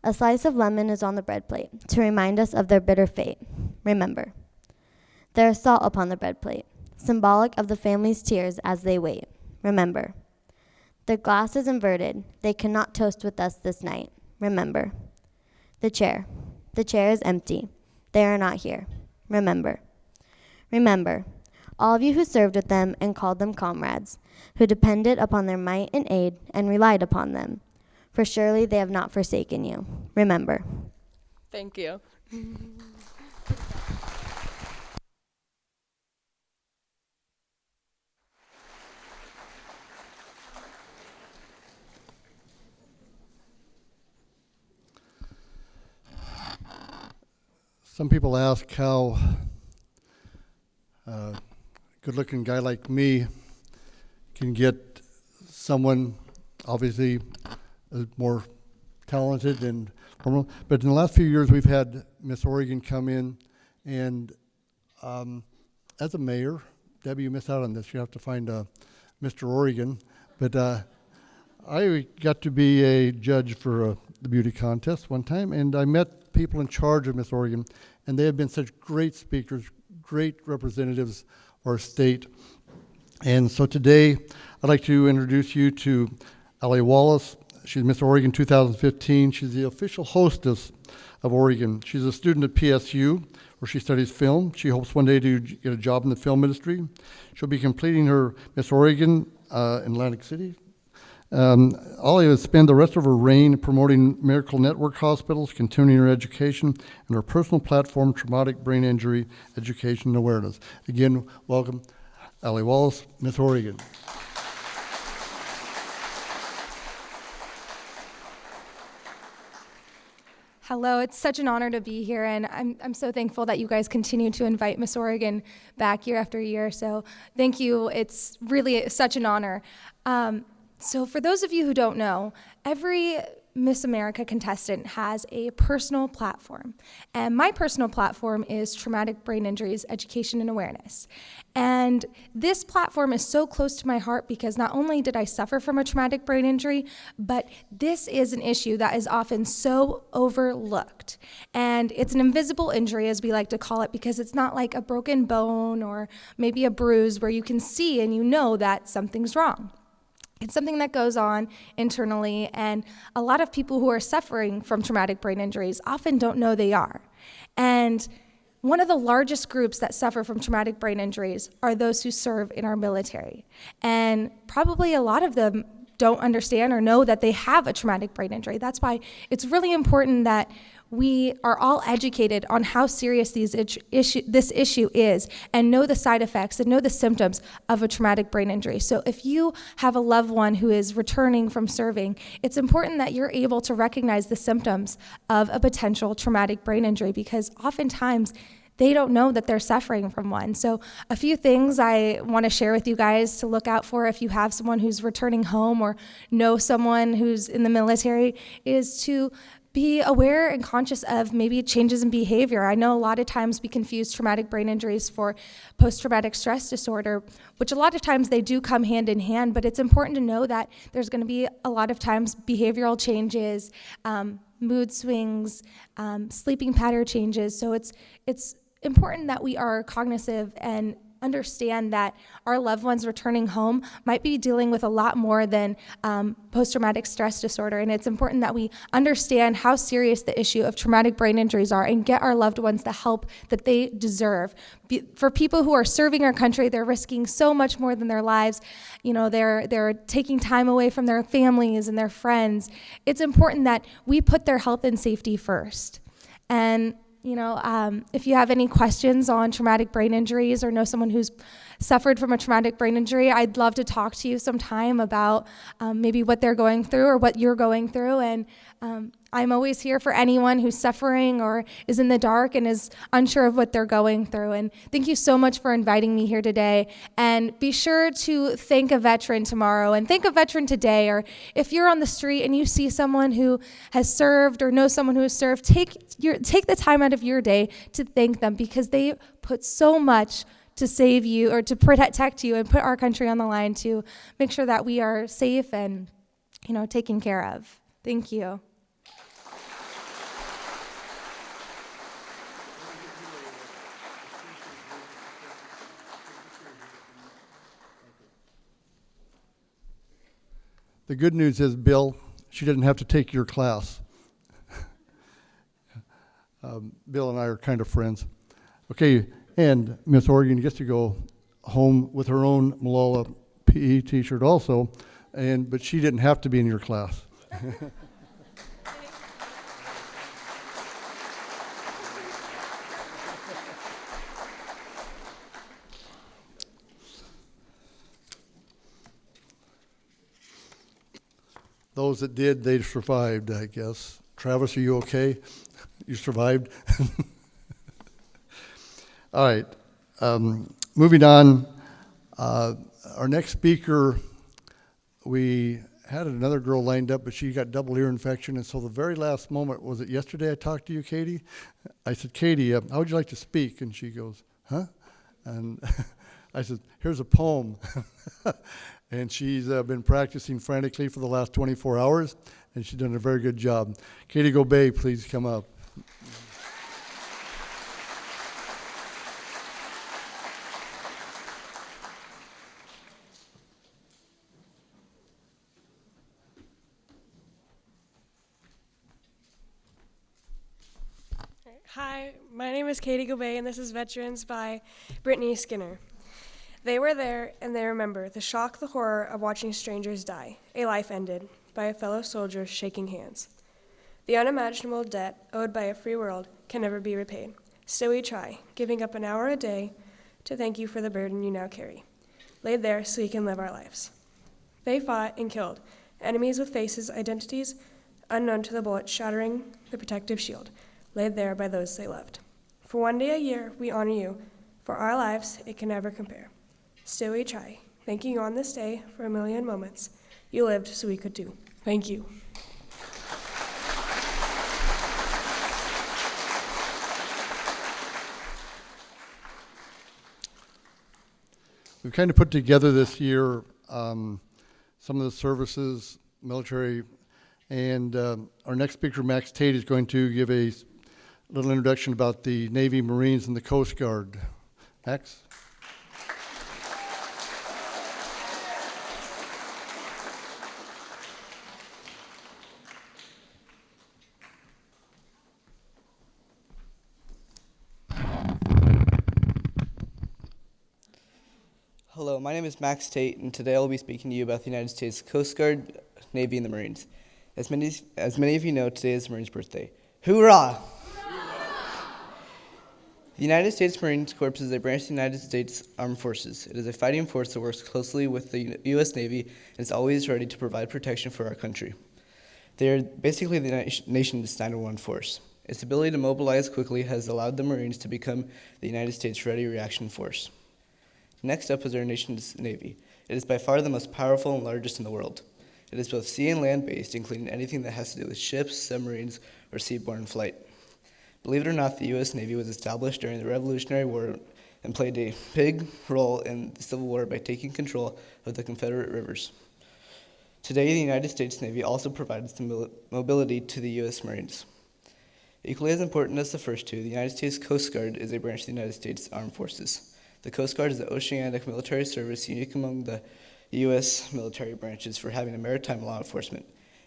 A slice of lemon is on the bread plate to remind us of their bitter fate. Remember. There is salt upon the bread plate, symbolic of the family's tears as they wait. Remember. The glass is inverted. They cannot toast with us this night. Remember. The chair. The chair is empty. They are not here. Remember. Remember. All of you who served with them and called them comrades, who depended upon their might and aid and relied upon them. For surely they have not forsaken you. Remember. Thank you. Some people ask how a good-looking guy like me can get someone obviously more talented and formal. But in the last few years, we've had Miss Oregon come in, and as a mayor, Debbie, you missed out on this. You have to find Mr. Oregon. But I got to be a judge for the beauty contest one time, and I met people in charge of Miss Oregon, and they have been such great speakers, great representatives of our state. And so today, I'd like to introduce you to Allie Wallace. She's Miss Oregon 2015. She's the official hostess of Oregon. She's a student at PSU, where she studies film. She hopes one day to get a job in the film industry. She'll be completing her Miss Oregon in Atlantic City. Ollie will spend the rest of her reign promoting Miracle Network hospitals, continuing her education, and her personal platform, Traumatic Brain Injury Education and Awareness. Again, welcome, Allie Wallace, Miss Oregon. Hello, it's such an honor to be here, and I'm so thankful that you guys continue to invite Miss Oregon back year after year, so thank you. It's really such an honor. So for those of you who don't know, every Miss America contestant has a personal platform, and my personal platform is Traumatic Brain Injuries Education and Awareness. And this platform is so close to my heart because not only did I suffer from a traumatic brain injury, but this is an issue that is often so overlooked. And it's an invisible injury, as we like to call it, because it's not like a broken bone or maybe a bruise where you can see and you know that something's wrong. It's something that goes on internally, and a lot of people who are suffering from traumatic brain injuries often don't know they are. And one of the largest groups that suffer from traumatic brain injuries are those who serve in our military. And probably a lot of them don't understand or know that they have a traumatic brain injury. That's why it's really important that we are all educated on how serious this issue is and know the side effects and know the symptoms of a traumatic brain injury. So if you have a loved one who is returning from serving, it's important that you're able to recognize the symptoms of a potential traumatic brain injury, because oftentimes they don't know that they're suffering from one. So a few things I want to share with you guys to look out for if you have someone who's returning home or know someone who's in the military is to be aware and conscious of maybe changes in behavior. I know a lot of times we confuse traumatic brain injuries for post-traumatic stress disorder, which a lot of times they do come hand in hand, but it's important to know that there's going to be a lot of times behavioral changes, mood swings, sleeping pattern changes. So it's important that we are cognizant and understand that our loved ones returning home might be dealing with a lot more than post-traumatic stress disorder. And it's important that we understand how serious the issue of traumatic brain injuries are and get our loved ones the help that they deserve. For people who are serving our country, they're risking so much more than their lives. You know, they're taking time away from their families and their friends. It's important that we put their health and safety first. And if you have any questions on traumatic brain injuries or know someone who's suffered from a traumatic brain injury, I'd love to talk to you sometime about maybe what they're going through or what you're going through. And I'm always here for anyone who's suffering or is in the dark and is unsure of what they're going through. And thank you so much for inviting me here today. And be sure to thank a veteran tomorrow and thank a veteran today. Or if you're on the street and you see someone who has served or know someone who has served, take the time out of your day to thank them, because they put so much to save you or to protect you and put our country on the line to make sure that we are safe and, taken care of. Thank you. The good news is, Bill, she didn't have to take your class. Bill and I are kind of friends. Okay, and Miss Oregon gets to go home with her own Molalla PE t-shirt also, but she didn't have to be in your class. Those that did, they survived, I guess. Travis, are you okay? You survived? All right. Moving on. Our next speaker, we had another girl lined up, but she got double ear infection. And so the very last moment, was it yesterday I talked to you, Katie? I said, Katie, how would you like to speak? And she goes, huh? And I said, here's a poem. And she's been practicing frantically for the last 24 hours, and she's done a very good job. Katie Gobey, please come up. Hi, my name is Katie Gobey, and this is Veterans by Brittany Skinner. They were there, and they remember the shock, the horror of watching strangers die, a life ended by a fellow soldier shaking hands. The unimaginable debt owed by a free world can never be repaid. Still we try, giving up an hour a day to thank you for the burden you now carry, laid there so we can live our lives. They fought and killed, enemies with faces, identities unknown to the bullet shattering the protective shield, laid there by those they loved. For one day a year, we honor you. For our lives, it can never compare. Still we try, thanking you on this day for a million moments you lived so we could do. Thank you. We've kind of put together this year some of the services, military, and our next speaker, Max Tate, is going to give a little introduction about the Navy, Marines, and the Coast Guard. Max? Hello, my name is Max Tate, and today I'll be speaking to you about the United States Coast Guard, Navy, and the Marines. As many of you know, today is the Marines' birthday. Hoorah! The United States Marine Corps is a branch of the United States Armed Forces. It is a fighting force that works closely with the U.S. Navy and is always ready to provide protection for our country. They are basically the nation's 911 force. Its ability to mobilize quickly has allowed the Marines to become the United States Ready Reaction Force. Next up is our nation's Navy. It is by far the most powerful and largest in the world. It is both sea and land-based, including anything that has to do with ships, submarines, or seaborne flight. Believe it or not, the U.S. Navy was established during the Revolutionary War and played a big role in the Civil War by taking control of the Confederate rivers. Today, the United States Navy also provides the mobility to the U.S. Marines. Equally as important as the first two, the United States Coast Guard is a branch of the United States Armed Forces. The Coast Guard is the oceanic military service unique among the U.S. military branches for having a maritime law enforcement.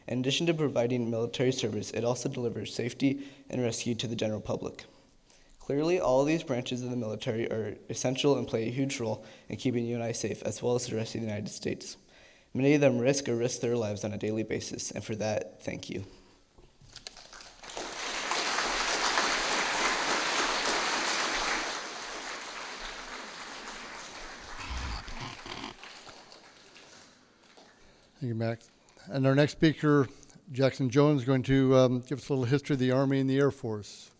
In addition to providing military service, it also delivers safety and rescue to the general public. Clearly, all of these branches of the military are essential and play a huge role in keeping you and I safe, as well as the rest of the United States. Many of them risk their lives on a daily basis, and for that, thank you. Thank you, Max. And our next speaker, Jackson Jones, is going to give us a little history of the Army and the Air Force.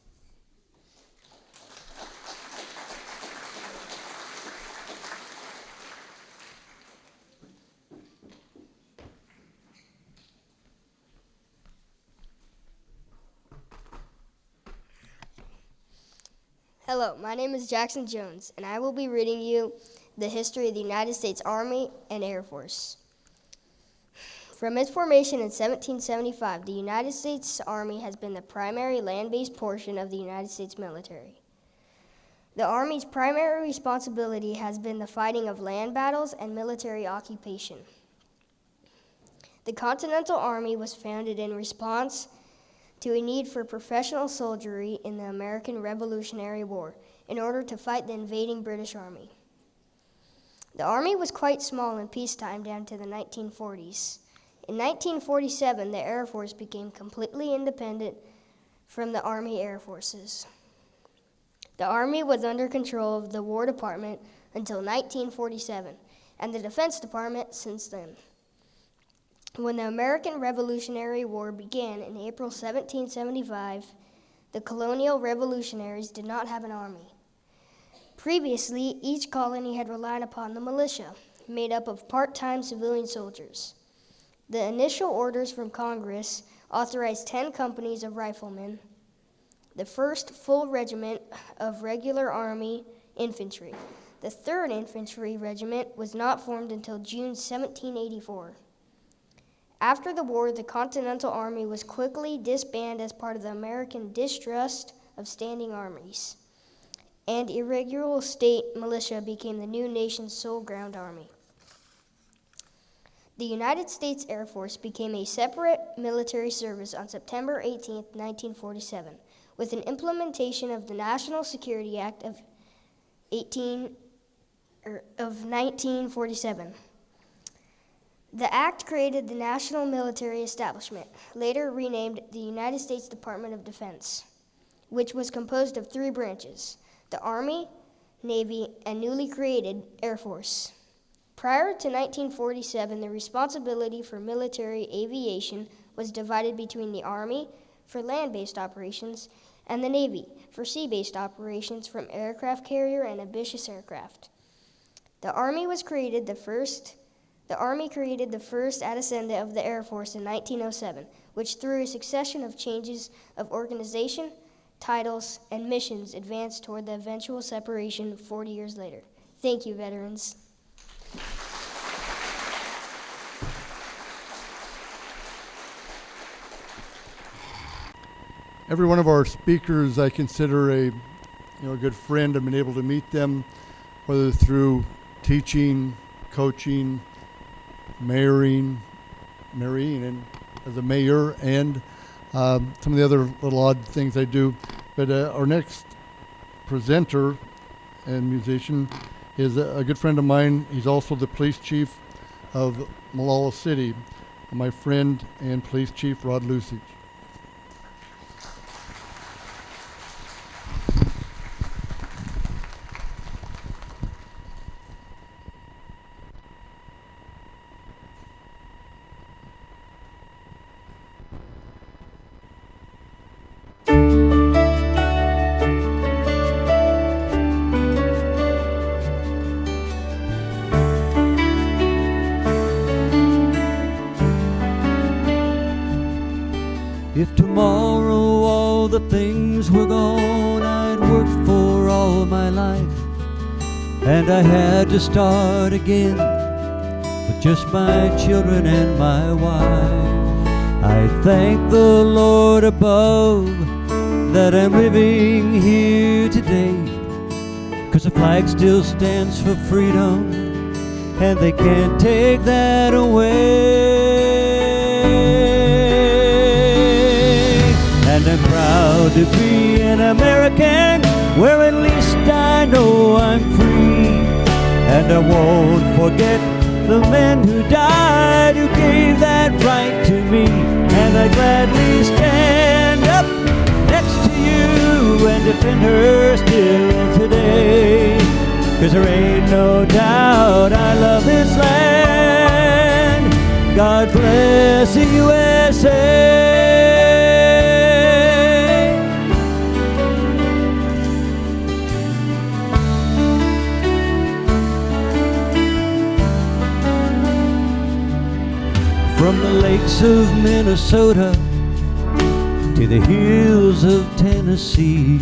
Hello, my name is Jackson Jones, and I will be reading you the history of the United States Army and Air Force. From its formation in 1775, the United States Army has been the primary land-based portion of the United States military. The Army's primary responsibility has been the fighting of land battles and military occupation. The Continental Army was founded in response to a need for professional soldiery in the American Revolutionary War in order to fight the invading British Army. The Army was quite small in peacetime down to the 1940s. In 1947, the Air Force became completely independent from the Army Air Forces. The Army was under control of the War Department until 1947, and the Defense Department since then. When the American Revolutionary War began in April 1775, the colonial revolutionaries did not have an army. Previously, each colony had relied upon the militia, made up of part-time civilian soldiers. The initial orders from Congress authorized 10 companies of riflemen, the first full regiment of regular Army infantry. The 3rd Infantry Regiment was not formed until June 1784. After the war, the Continental Army was quickly disbanded as part of the American distrust of standing armies, and irregular state militia became the new nation's sole ground army. The United States Air Force became a separate military service on September 18, 1947, with an implementation of the National Security Act of 1947. The act created the National Military Establishment, later renamed the United States Department of Defense, which was composed of 3 branches: the Army, Navy, and newly created Air Force. Prior to 1947, the responsibility for military aviation was divided between the Army for land-based operations and the Navy for sea-based operations from aircraft carrier and ambitious aircraft. The Army created the first addendum of the Air Force in 1907, which through a succession of changes of organization, titles, and missions advanced toward the eventual separation 40 years later. Thank you, veterans. Every one of our speakers I consider a good friend. I've been able to meet them, whether through teaching, coaching, marrying, and as a mayor, and some of the other little odd things I do. But our next presenter and musician is a good friend of mine. He's also the police chief of Molalla City, my friend and police chief Rod Lusich. all the things were gone I'd worked for all my life, and I had to start again with just my children and my wife. I thank the Lord above that I'm living here today, 'cause the flag still stands for freedom, and they can't take that away. And I'm proud to be an American, where at least I know I'm free. And I won't forget the men who died, who gave that right to me. And I gladly stand up next to you and defend her still today. 'Cause there ain't no doubt I love this land. God bless the USA. From the lakes of Minnesota to the hills of Tennessee,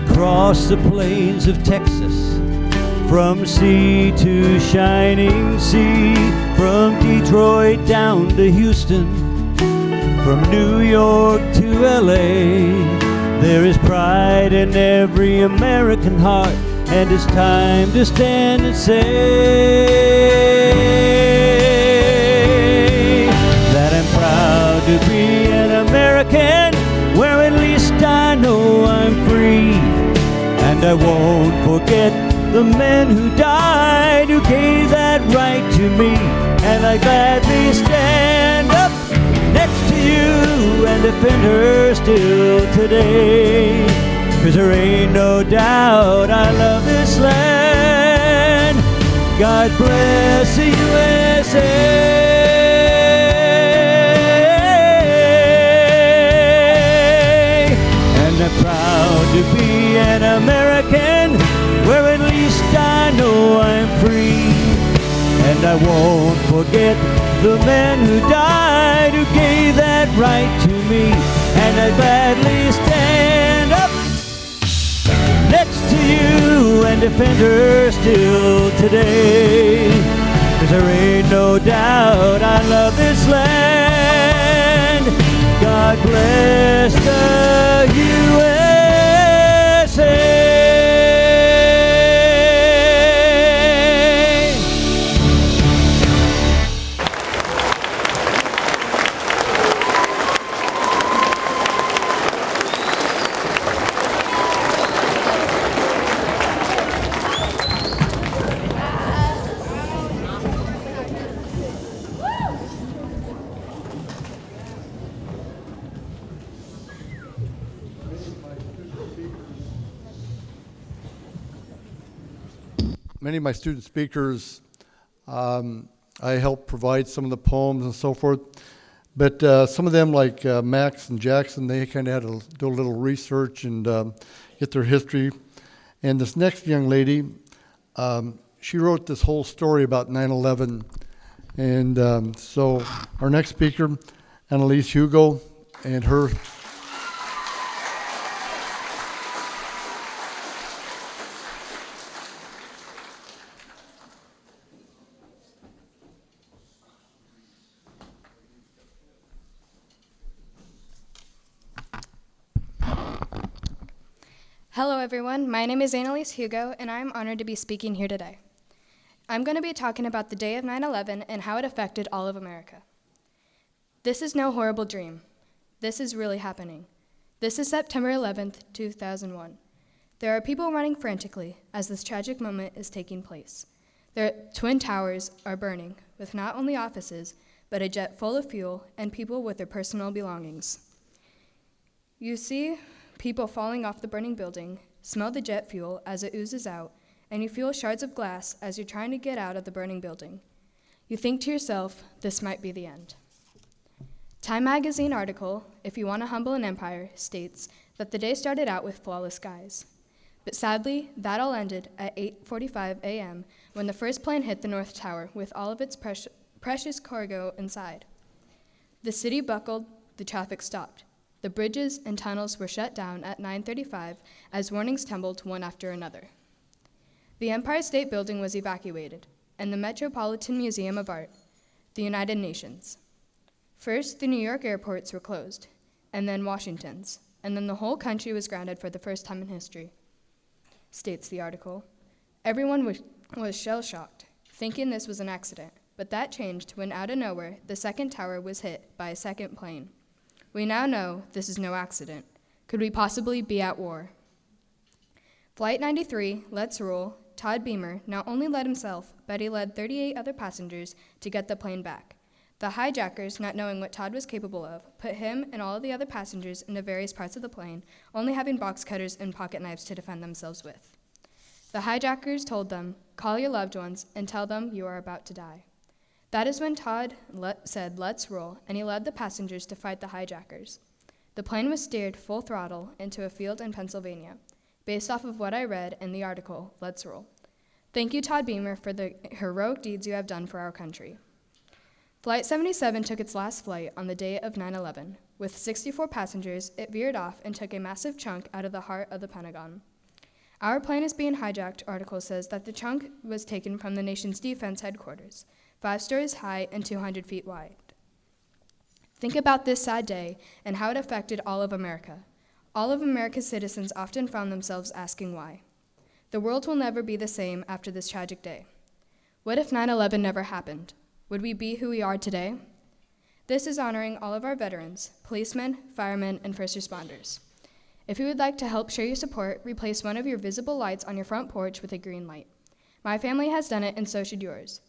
across the plains of Texas, from sea to shining sea, from Detroit down to Houston, from New York to LA, there is pride in every American heart, and it's time to stand and say that I'm proud to be an American, where at least I know I'm free. And I won't forget the men who died, who gave that right to me. And I gladly stand up next to you and defend her still today. 'Cause there ain't no doubt I love this land. God bless the USA. And I'm proud to be an American, where at least I know I'm free. And I won't forget the men who died, who gave that right to me. And I gladly stand up next to you and defend her still today. 'Cause there ain't no doubt I love this land. God bless the USA. Many of my student speakers, I help provide some of the poems and so forth. But some of them, like Max and Jackson, they kind of had to do a little research and get their history. And this next young lady, she wrote this whole story about 9/11. And so our next speaker, Annalise Hugo, and her. Hello everyone, my name is Annalise Hugo and I'm honored to be speaking here today. I'm going to be talking about the day of 9/11 and how it affected all of America. This is no horrible dream. This is really happening. This is September 11th, 2001. There are people running frantically as this tragic moment is taking place. Their twin towers are burning with not only offices, but a jet full of fuel and people with their personal belongings. You see people falling off the burning building, smell the jet fuel as it oozes out, and you feel shards of glass as you're trying to get out of the burning building. You think to yourself, this might be the end. Time magazine article, If You Want to Humble an Empire, states that the day started out with flawless skies. But sadly, that all ended at 8:45 a.m. when the first plane hit the North Tower with all of its precious cargo inside. The city buckled, the traffic stopped. The bridges and tunnels were shut down at 9:35 as warnings tumbled one after another. The Empire State Building was evacuated, and the Metropolitan Museum of Art, the United Nations. First, the New York airports were closed, and then Washington's, and then the whole country was grounded for the first time in history, states the article. Everyone was shell-shocked, thinking this was an accident, but that changed when out of nowhere, the second tower was hit by a second plane. We now know this is no accident. Could we possibly be at war? Flight 93, Let's Roll, Todd Beamer not only led himself, but he led 38 other passengers to get the plane back. The hijackers, not knowing what Todd was capable of, put him and all of the other passengers into various parts of the plane, only having box cutters and pocket knives to defend themselves with. The hijackers told them, "Call your loved ones and tell them you are about to die." That is when Todd said, "Let's roll," and he led the passengers to fight the hijackers. The plane was steered full throttle into a field in Pennsylvania, based off of what I read in the article, Let's Roll. Thank you, Todd Beamer, for the heroic deeds you have done for our country. Flight 77 took its last flight on the day of 9/11. With 64 passengers, it veered off and took a massive chunk out of the heart of the Pentagon. Our plane is being hijacked article says that the chunk was taken from the nation's defense headquarters, 5 stories high and 200 feet wide. Think about this sad day and how it affected all of America. All of America's citizens often found themselves asking why. The world will never be the same after this tragic day. What if 9/11 never happened? Would we be who we are today? This is honoring all of our veterans, policemen, firemen, and first responders. If you would like to help show your support, replace one of your visible lights on your front porch with a green light. My family has done it, and so should yours.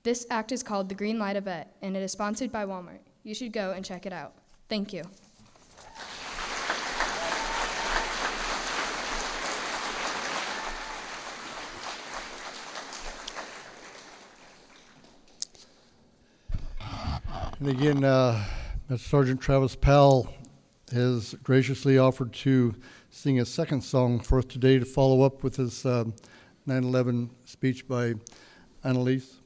This act is called the Green Light Event, and it is sponsored by Walmart. You should go and check it out. Thank you. And again, Master Sergeant Travis Powell has graciously offered to sing a second song for us today to follow up with his 9/11 speech by Annalise.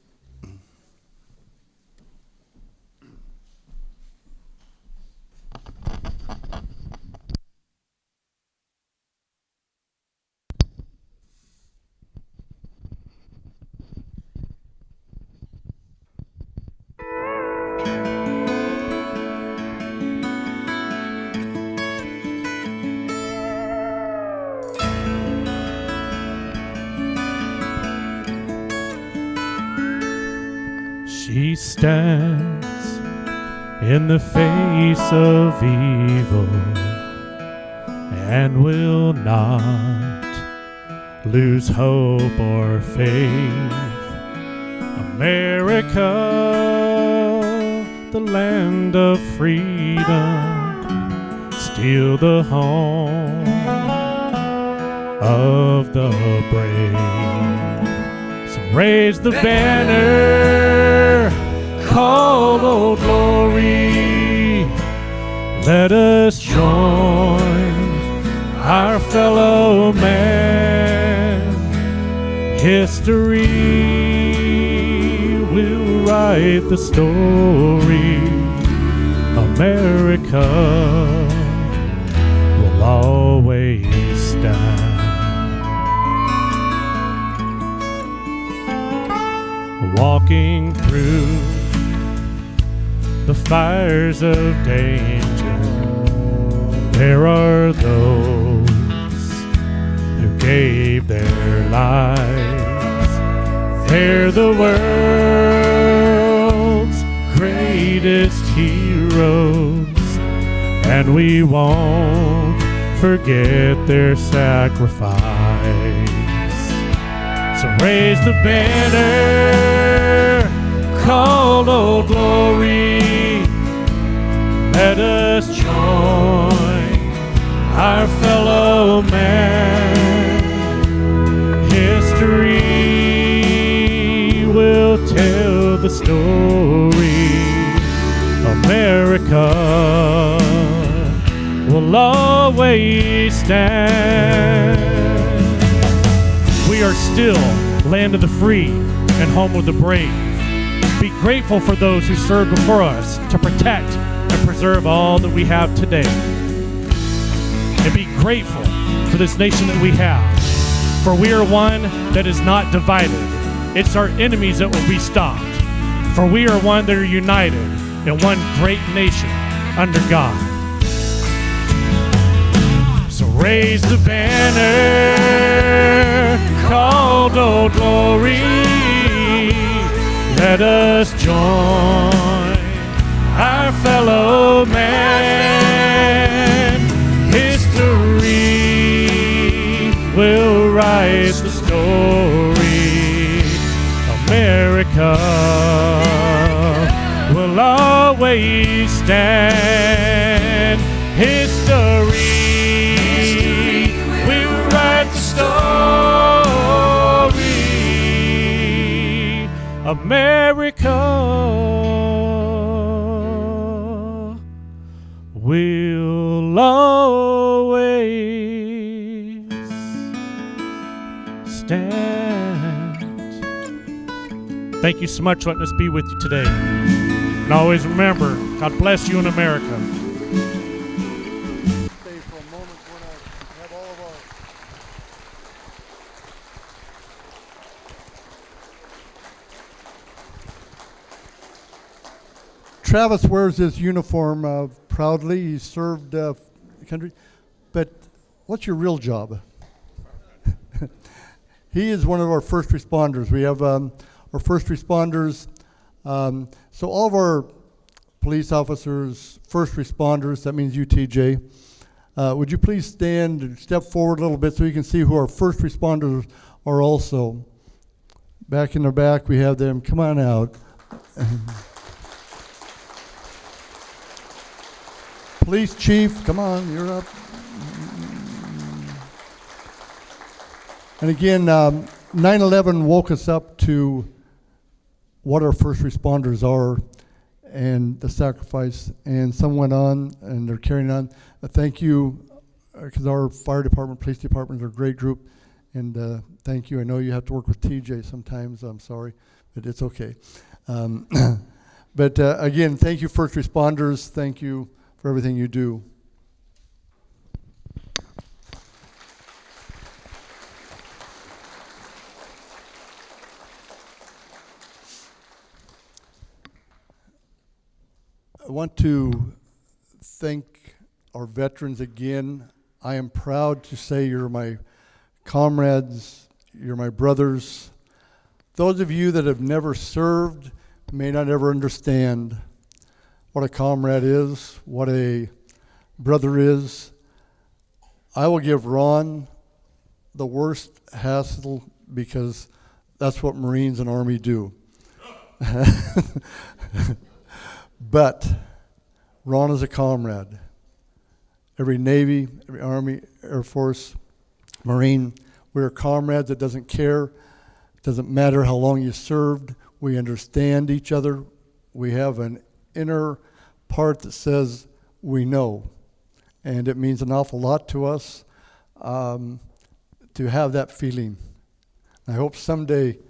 She stands in the face of evil and will not lose hope or faith. America, the land of freedom, still the home of the brave. So raise the banner, call Old Glory. Let us join our fellow man. History will write the story. America will always stand. Walking through the fires of danger, there are those who gave their lives. They're the world's greatest heroes, and we won't forget their sacrifice. So raise the banner, call Old Glory. Let us join our fellow man. History will tell the story. America will always stand. We are still land of the free and home of the brave. Be grateful for those who served before us to protect and preserve all that we have today. grateful for this nation that we have. For we are one that is not divided. It's our enemies that will be stopped. For we are one that are united in one great nation under God. So raise the banner called Old Glory. Let us join our fellow man. History will write the story. America will always stand. History will write the story. America will always stand. Thank you so much for letting us be with you today. And always remember, God bless you in America. Stay for a moment when I have all of our Travis wears his uniform proudly. He served the country. But what's your real job? He is one of our first responders. We have our first responders. So all of our police officers, first responders, that means you, TJ. Would you please stand and step forward a little bit so you can see who our first responders are also. Back in the back, we have them. Come on out. Police chief, come on, you're up. And again, 9/11 woke us up to what our first responders are and the sacrifice. And some went on, and they're carrying on. Thank you, because our fire department, police department are a great group. And thank you. I know you have to work with TJ sometimes. I'm sorry, but it's okay. But again, thank you, first responders. Thank you for everything you do. I want to thank our veterans again. I am proud to say you're my comrades, you're my brothers. Those of you that have never served may not ever understand what a comrade is, what a brother is. I will give Ron the worst hassle because that's what Marines and Army do. But Ron is a comrade. Every Navy, every Army, Air Force, Marine, we're comrades. It doesn't care. It doesn't matter how long you served. We understand each other. We have an inner part that says we know. And it means an awful lot to us to have that feeling. I hope someday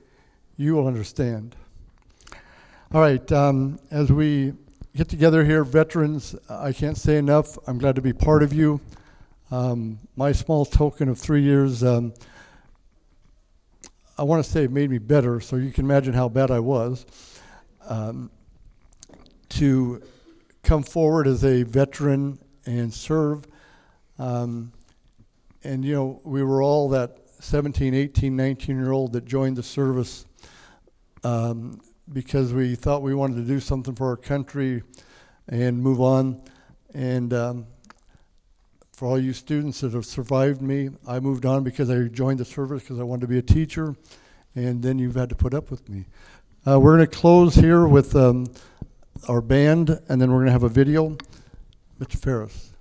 you will understand. All right, as we get together here, veterans, I can't say enough. I'm glad to be part of you. My small token of 3 years, I want to say it made me better, so you can imagine how bad I was. To come forward as a veteran and serve. And you know, we were all that 17, 18, 19-year-old that joined the service because we thought we wanted to do something for our country and move on. And for all you students that have survived me, I moved on because I joined the service because I wanted to be a teacher, and then you've had to put up with me. We're going to close here with our band, and then we're going to have a video. Mr. Ferris.